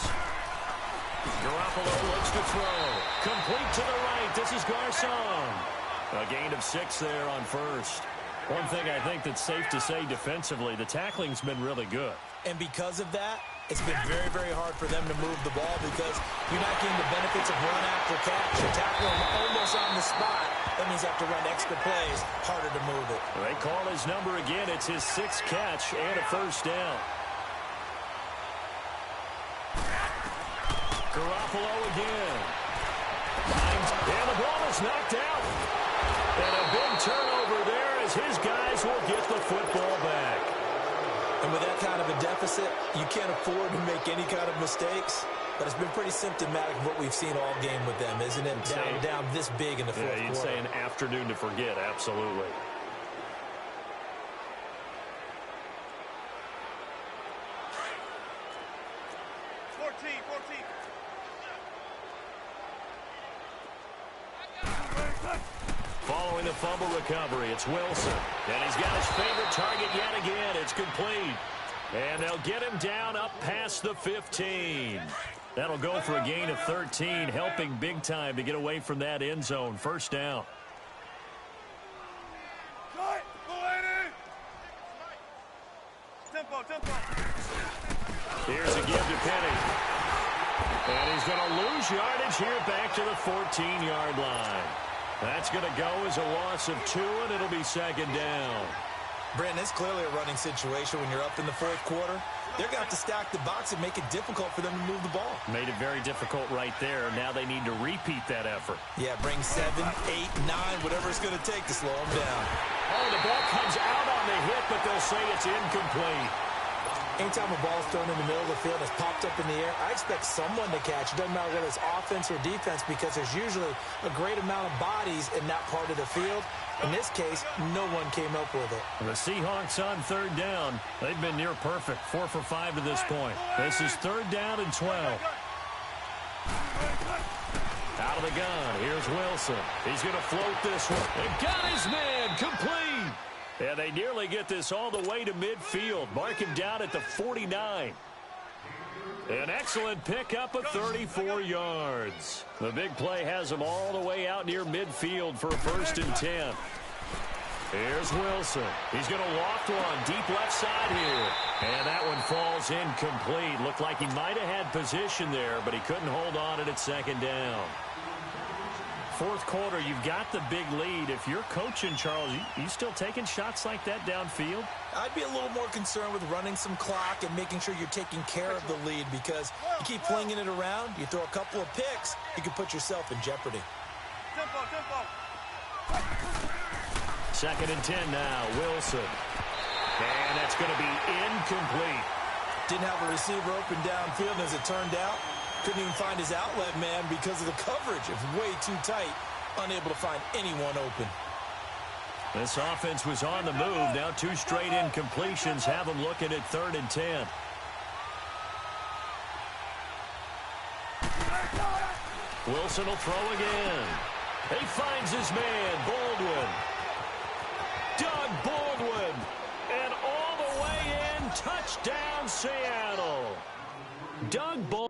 Garoppolo looks to throw. Complete to the right. This is Garcon. A gain of 6 there on first. One thing I think that's safe to say defensively, the tackling's been really good. And because of that, it's been very, very hard for them to move the ball because you're not getting the benefits of run after catch. You're tackling almost on the spot. That means you have to run extra plays, harder to move it. They call his number again. It's his 6th catch and a first down. Garoppolo again. And the ball is knocked out. And a big turnover there as his guys will get the football back. And with that kind of a deficit, you can't afford to make any kind of mistakes. But it's been pretty symptomatic of what we've seen all game with them, isn't it? Down this big in the fourth quarter. You'd say an afternoon to forget, absolutely. Following the fumble recovery, it's Wilson. And he's got his favorite target yet again. It's complete. And they'll get him down up past the 15. That'll go for a gain of 13, helping big time to get away from that end zone. First down. Tempo. Here's a give to Penny. And he's going to lose yardage here back to the 14-yard line. That's going to go as a loss of 2, and it'll be second down. Brandon, it's clearly a running situation when you're up in the fourth quarter. They're going to have to stack the box and make it difficult for them to move the ball. Made it very difficult right there. Now they need to repeat that effort. Yeah, bring 7, 8, 9, whatever it's going to take to slow them down. Oh, the ball comes out on the hit, but they'll say it's incomplete. Anytime a ball's thrown in the middle of the field and it's popped up in the air, I expect someone to catch. It doesn't matter whether it's offense or defense because there's usually a great amount of bodies in that part of the field. In this case, no one came up with it. The Seahawks on third down. They've been near perfect, 4 for 5 to this point. This is third down and 12. Out of the gun, here's Wilson. He's going to float this one. And got his man, complete. And they nearly get this all the way to midfield. Mark him down at the 49. An excellent pickup of 34 yards. The big play has him all the way out near midfield for a 1st and 10. Here's Wilson. He's going to loft one deep left side here. And that one falls incomplete. Looked like he might have had position there, but he couldn't hold on at second down. Fourth quarter, you've got the big lead. If you're coaching, Charles, you still taking shots like that downfield? I'd be a little more concerned with running some clock and making sure you're taking care of the lead because you keep flinging it around, you throw a couple of picks, you can put yourself in jeopardy. Tempo. 2nd and 10 now, Wilson. And that's going to be incomplete. Didn't have a receiver open downfield, and as it turned out, couldn't even find his outlet man because of the coverage. It was way too tight, unable to find anyone open. This offense was on the move. Now 2 straight incompletions have them looking at 3rd and 10. Wilson will throw again. He finds his man, Baldwin. Touchdown, Seattle. Doug Baldwin.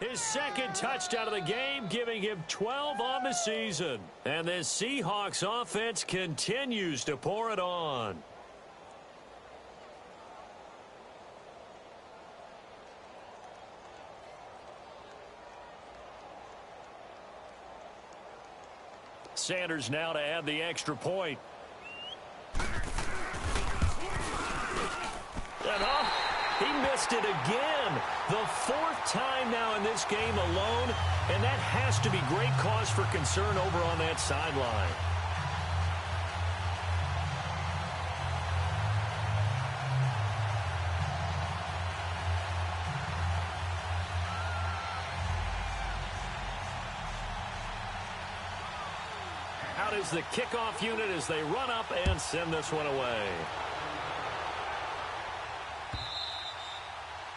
His second touchdown of the game, giving him 12 on the season. And this Seahawks offense continues to pour it on. Sanders now to add the extra point. And he missed it again. The fourth time now in this game alone, and that has to be great cause for concern over on that sideline. Out is the kickoff unit as they run up and send this one away.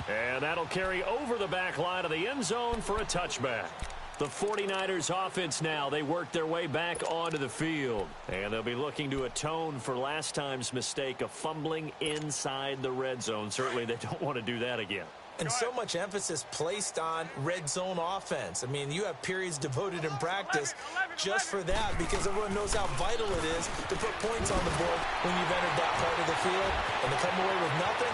And that'll carry over the back line of the end zone for a touchback. The 49ers offense now, they work their way back onto the field. And they'll be looking to atone for last time's mistake of fumbling inside the red zone. Certainly they don't want to do that again. And so much emphasis placed on red zone offense. I mean, you have periods devoted in practice just for that because everyone knows how vital it is to put points on the board when you've entered that part of the field. And to come away with nothing.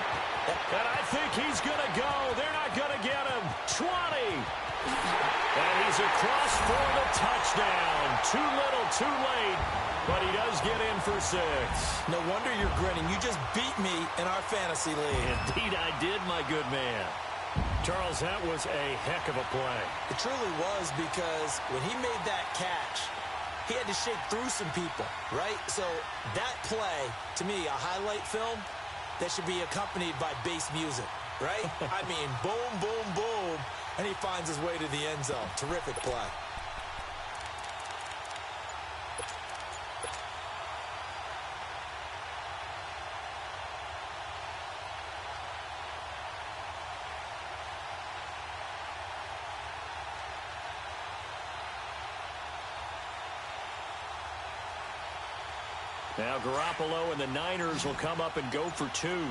And I think he's going to go. They're not going to get him. 20. And he's across for the touchdown. Too little, too late. But he does get in for 6. No wonder you're grinning. You just beat me in our fantasy league. Indeed I did, my good man. Charles, that was a heck of a play. It truly was because when he made that catch, he had to shake through some people, right? So that play, to me, a highlight film that should be accompanied by bass music, right? I mean, boom, boom, boom, and he finds his way to the end zone. Terrific play. Now Garoppolo and the Niners will come up and go for 2. 21.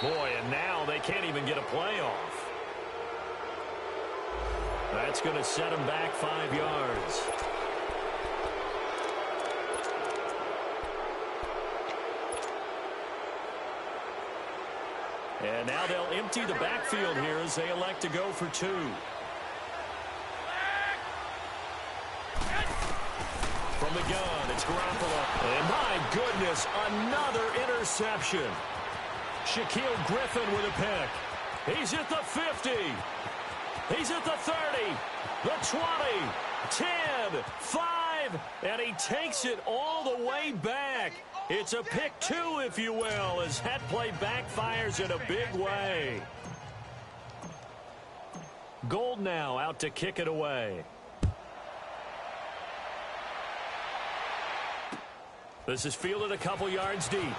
Boy, and now they can't even get a playoff. That's going to set them back 5 yards. And now they'll empty the backfield here as they elect to go for 2. From the gun, it's Garoppolo. And my goodness, another interception. Shaquille Griffin with a pick. He's at the 50. He's at the 30. The 20. 10. 5. And he takes it all the way back. It's a pick 2, if you will, as that play backfires in a big way. Gold now out to kick it away. This is fielded a couple yards deep. And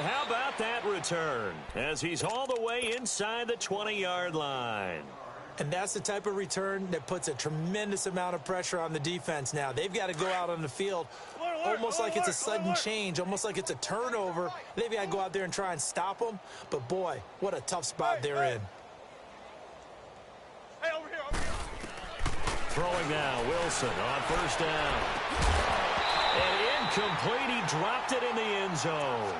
how about that return as he's all the way inside the 20-yard line. And that's the type of return that puts a tremendous amount of pressure on the defense now. They've got to go out on the field almost like it's a sudden change, almost like it's a turnover. They've got to go out there and try and stop them. But, boy, what a tough spot they're in. Hey, over here, over here. Throwing now, Wilson on first down. And incomplete, he dropped it in the end zone.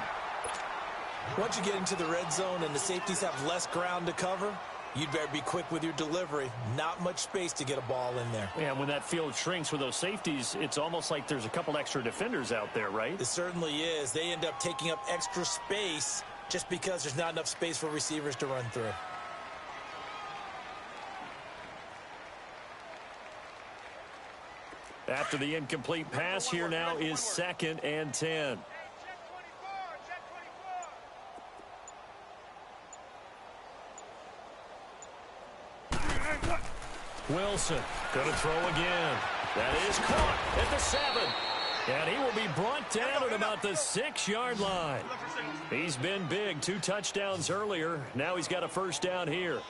Once you get into the red zone and the safeties have less ground to cover, you'd better be quick with your delivery. Not much space to get a ball in there. Yeah, when that field shrinks with those safeties, it's almost like there's a couple extra defenders out there, right? It certainly is. They end up taking up extra space just because there's not enough space for receivers to run through. After the incomplete pass, here now is 2nd and 10. Wilson going to throw again. That is caught at the 7. And he will be brought down at about the 6-yard line. He's been big. 2 touchdowns earlier. Now he's got a first down here.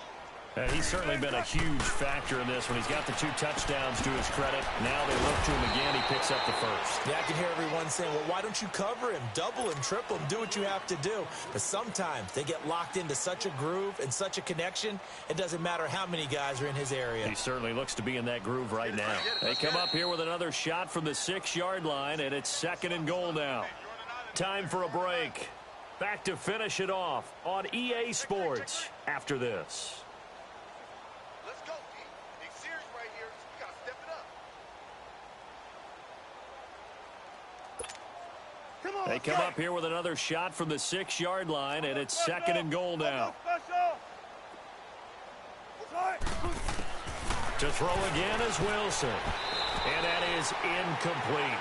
And he's certainly been a huge factor in this when he's got the 2 touchdowns to his credit. Now they look to him again. He picks up the first. Yeah, I can hear everyone saying, well, why don't you cover him? Double him, triple him, do what you have to do. But sometimes they get locked into such a groove and such a connection, it doesn't matter how many guys are in his area. He certainly looks to be in that groove right now. They come up here with another shot from the 6-yard line, and it's 2nd and goal now. Time for a break. Back to finish it off on EA Sports after this. They come up here with another shot from the 6-yard line, and it's 2nd and goal now. To throw again is Wilson, and that is incomplete.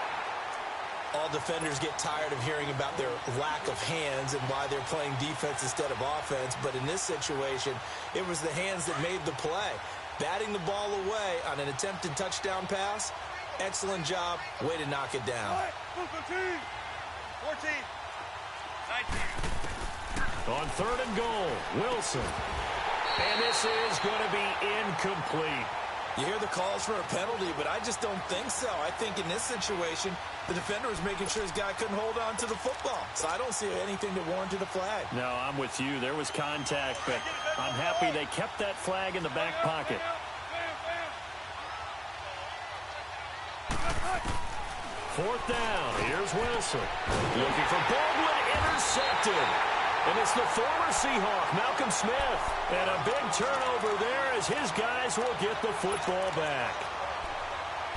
All defenders get tired of hearing about their lack of hands and why they're playing defense instead of offense, but in this situation, it was the hands that made the play. Batting the ball away on an attempted touchdown pass, excellent job, way to knock it down. 14, 19. On 3rd and goal, Wilson. And this is going to be incomplete. You hear the calls for a penalty, but I just don't think so. I think in this situation, the defender was making sure his guy couldn't hold on to the football. So I don't see anything that warranted a flag. No, I'm with you. There was contact, but I'm happy they kept that flag in the back pocket. Fourth down. Here's Wilson. Looking for Baldwin. Intercepted. And it's the former Seahawk, Malcolm Smith. And a big turnover there as his guys will get the football back.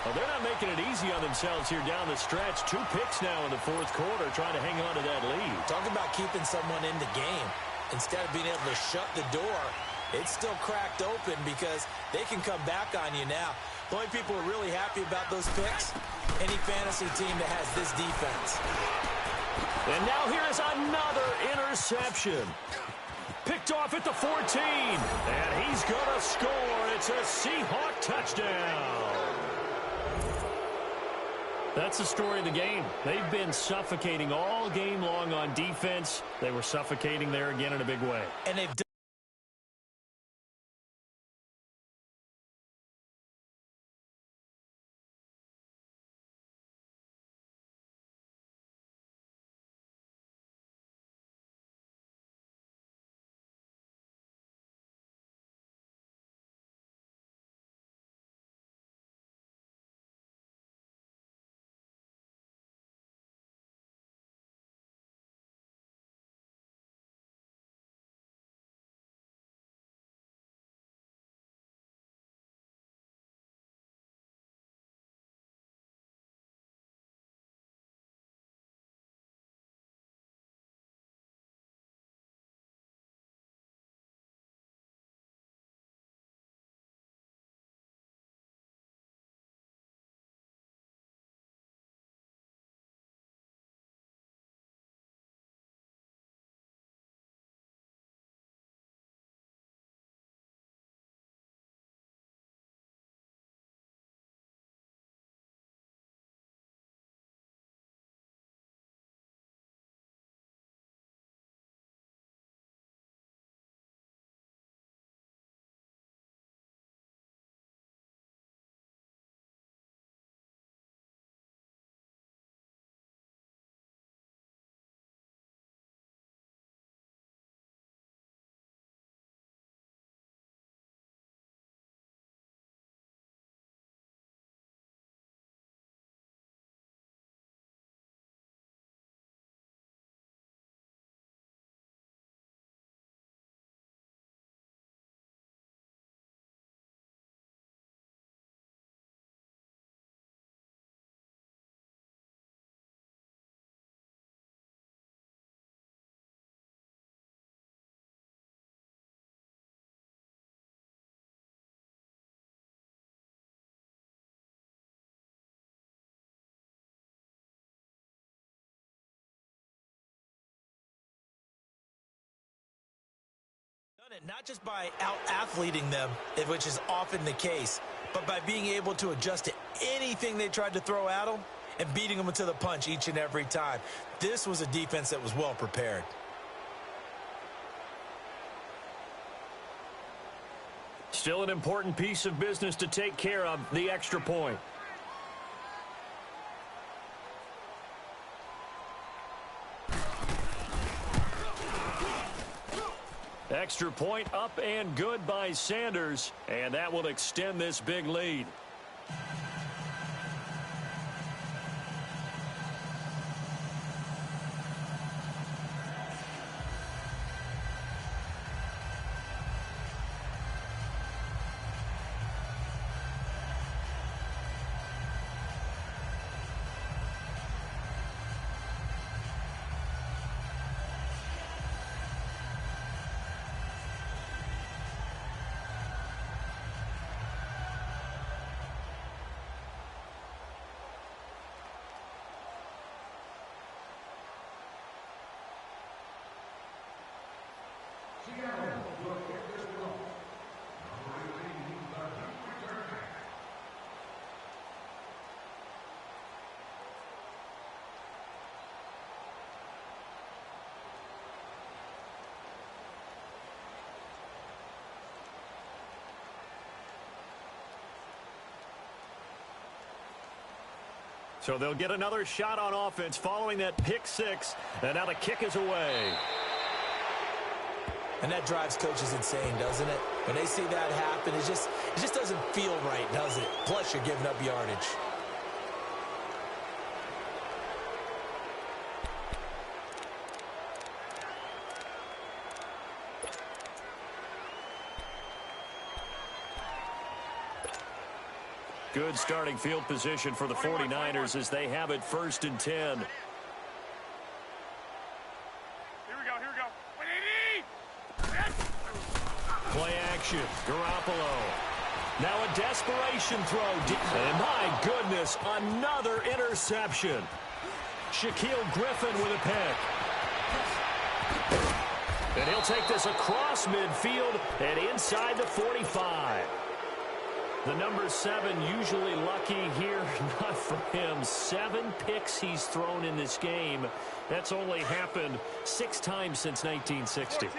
Well, they're not making it easy on themselves here down the stretch. 2 picks now in the 4th quarter trying to hang on to that lead. Talk about keeping someone in the game. Instead of being able to shut the door, it's still cracked open because they can come back on you now. The only people who are really happy about those picks, any fantasy team that has this defense. And now here's another interception. Picked off at the 14. And he's going to score. It's a Seahawk touchdown. That's the story of the game. They've been suffocating all game long on defense. They were suffocating there again in a big way. And they've it not just by out-athleting them, which is often the case, but by being able to adjust to anything they tried to throw at them and beating them to the punch each and every time. This was a defense that was well prepared. Still an important piece of business to take care of, the extra point. Extra point up and good by Sanders, and that will extend this big lead. So they'll get another shot on offense following that pick six, and now the kick is away. And that drives coaches insane, doesn't it? When they see that happen, it just doesn't feel right, does it? Plus, you're giving up yardage. Good starting field position for the 49ers as they have it 1st and 10. Here we go, here we go. Play action, Garoppolo. Now a desperation throw. And my goodness, another interception. Shaquille Griffin with a pick. And he'll take this across midfield and inside the 45. The number 7 usually lucky here, not for him. 7 picks he's thrown in this game. That's only happened 6 times since 1960. 14,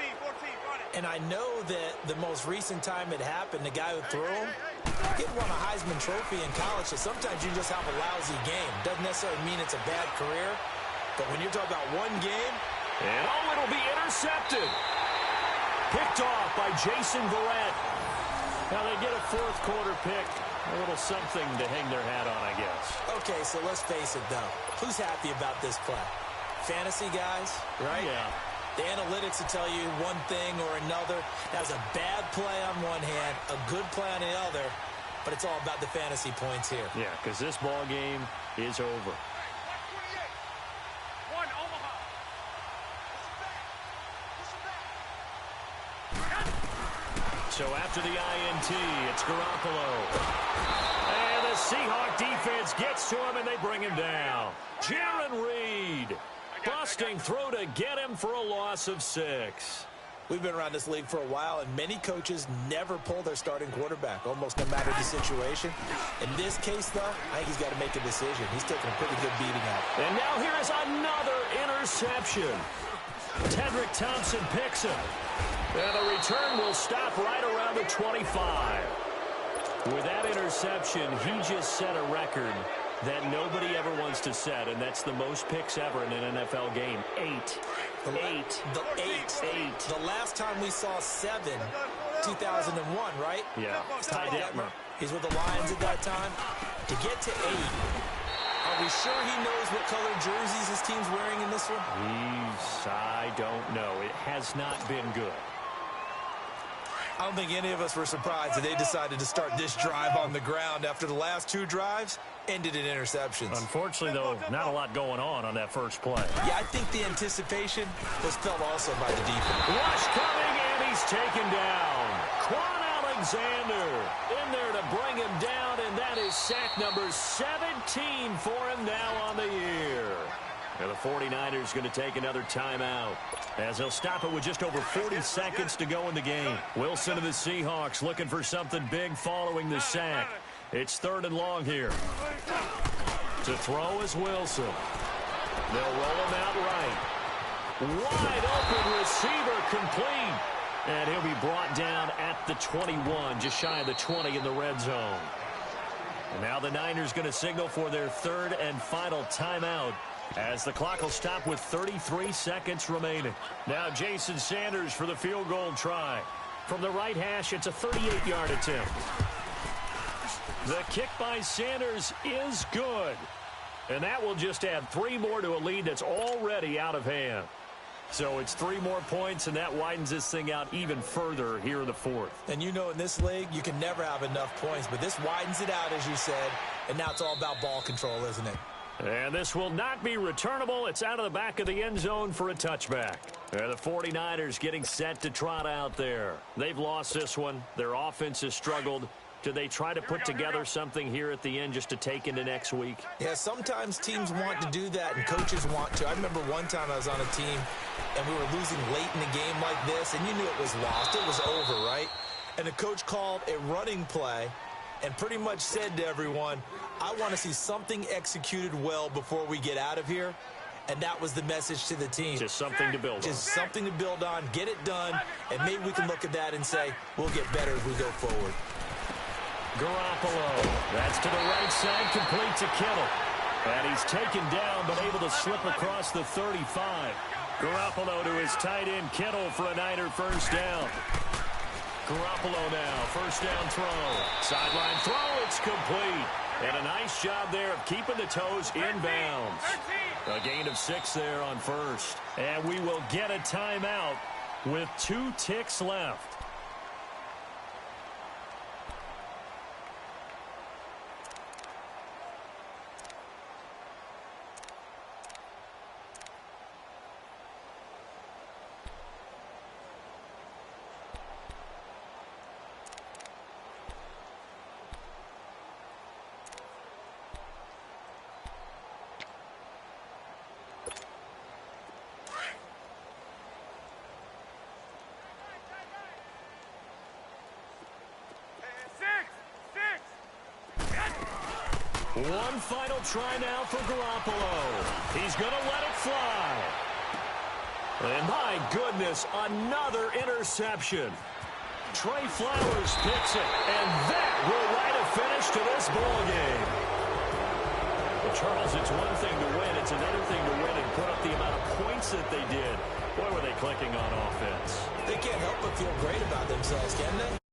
run it. And I know that the most recent time it happened, the guy who threw him, he won a Heisman Trophy in college, so sometimes you just have a lousy game. Doesn't necessarily mean it's a bad career, but when you're talking about one game. And it'll be intercepted. Picked off by Jason Verrett. Now they get a 4th quarter pick. A little something to hang their hat on, I guess. Okay, so let's face it, though. Who's happy about this play? Fantasy guys, right? Yeah. The analytics will tell you one thing or another. That's a bad play on one hand, a good play on the other, but it's all about the fantasy points here. Yeah, because this ball game is over. One, Omaha. So after the INT, it's Garoppolo. And the Seahawk defense gets to him, and they bring him down. Jaron Reed busting through to get him for a loss of 6. We've been around this league for a while, and many coaches never pull their starting quarterback, almost no matter the situation. In this case, though, I think he's got to make a decision. He's taking a pretty good beating out. And now here is another interception. Tedrick Thompson picks him. And the return will stop right around the 25. With that interception, he just set a record that nobody ever wants to set, and that's the most picks ever in an NFL game. 8. The last time we saw 7, 2001, right? Yeah, Ty Detmer. He's with the Lions at that time. To get to 8, are we sure he knows what color jerseys his team's wearing in this one? I don't know. It has not been good. I don't think any of us were surprised that they decided to start this drive on the ground after the last 2 drives ended in interceptions. Unfortunately, though, not a lot going on that first play. Yeah, I think the anticipation was felt also by the defense. Rush coming, and he's taken down. Quan Alexander in there to bring him down, and that is sack number 17 for him now on the year. And the 49ers going to take another timeout as they'll stop it with just over 40 seconds to go in the game. Wilson and the Seahawks looking for something big following the sack. It's 3rd and long here. To throw is Wilson. They'll roll him out right. Wide open receiver complete. And he'll be brought down at the 21, just shy of the 20 in the red zone. And now the Niners going to signal for their 3rd and final timeout as the clock will stop with 33 seconds remaining. Now Jason Sanders for the field goal try. From the right hash, it's a 38-yard attempt. The kick by Sanders is good. And that will just add 3 more to a lead that's already out of hand. So it's 3 more points, and that widens this thing out even further here in the 4th. And you know in this league, you can never have enough points, but this widens it out, as you said, and now it's all about ball control, isn't it? And this will not be returnable. It's out of the back of the end zone for a touchback. And the 49ers getting set to trot out there. They've lost this one. Their offense has struggled. Do they try to put together something here at the end just to take into next week? Yeah, sometimes teams want to do that and coaches want to. I remember one time I was on a team and we were losing late in the game like this, and you knew it was lost. It was over, right? And the coach called a running play and pretty much said to everyone, I want to see something executed well before we get out of here. And that was the message to the team. Just something to build on. Just something to build on, get it done, and maybe we can look at that and say, we'll get better as we go forward. Garoppolo, that's to the right side, complete to Kittle. And he's taken down, but able to slip across the 35. Garoppolo to his tight end, Kittle, for a Niner first down. Garoppolo now, first down throw. Sideline throw, it's complete. And a nice job there of keeping the toes inbounds. A gain of 6 there on first. And we will get a timeout with 2 ticks left. One final try now for Garoppolo. He's going to let it fly. And my goodness, another interception. Trey Flowers picks it, and that will write a finish to this ball game. Well, Charles, it's one thing to win. It's another thing to win and put up the amount of points that they did. Boy, were they clicking on offense. They can't help but feel great about themselves, can they?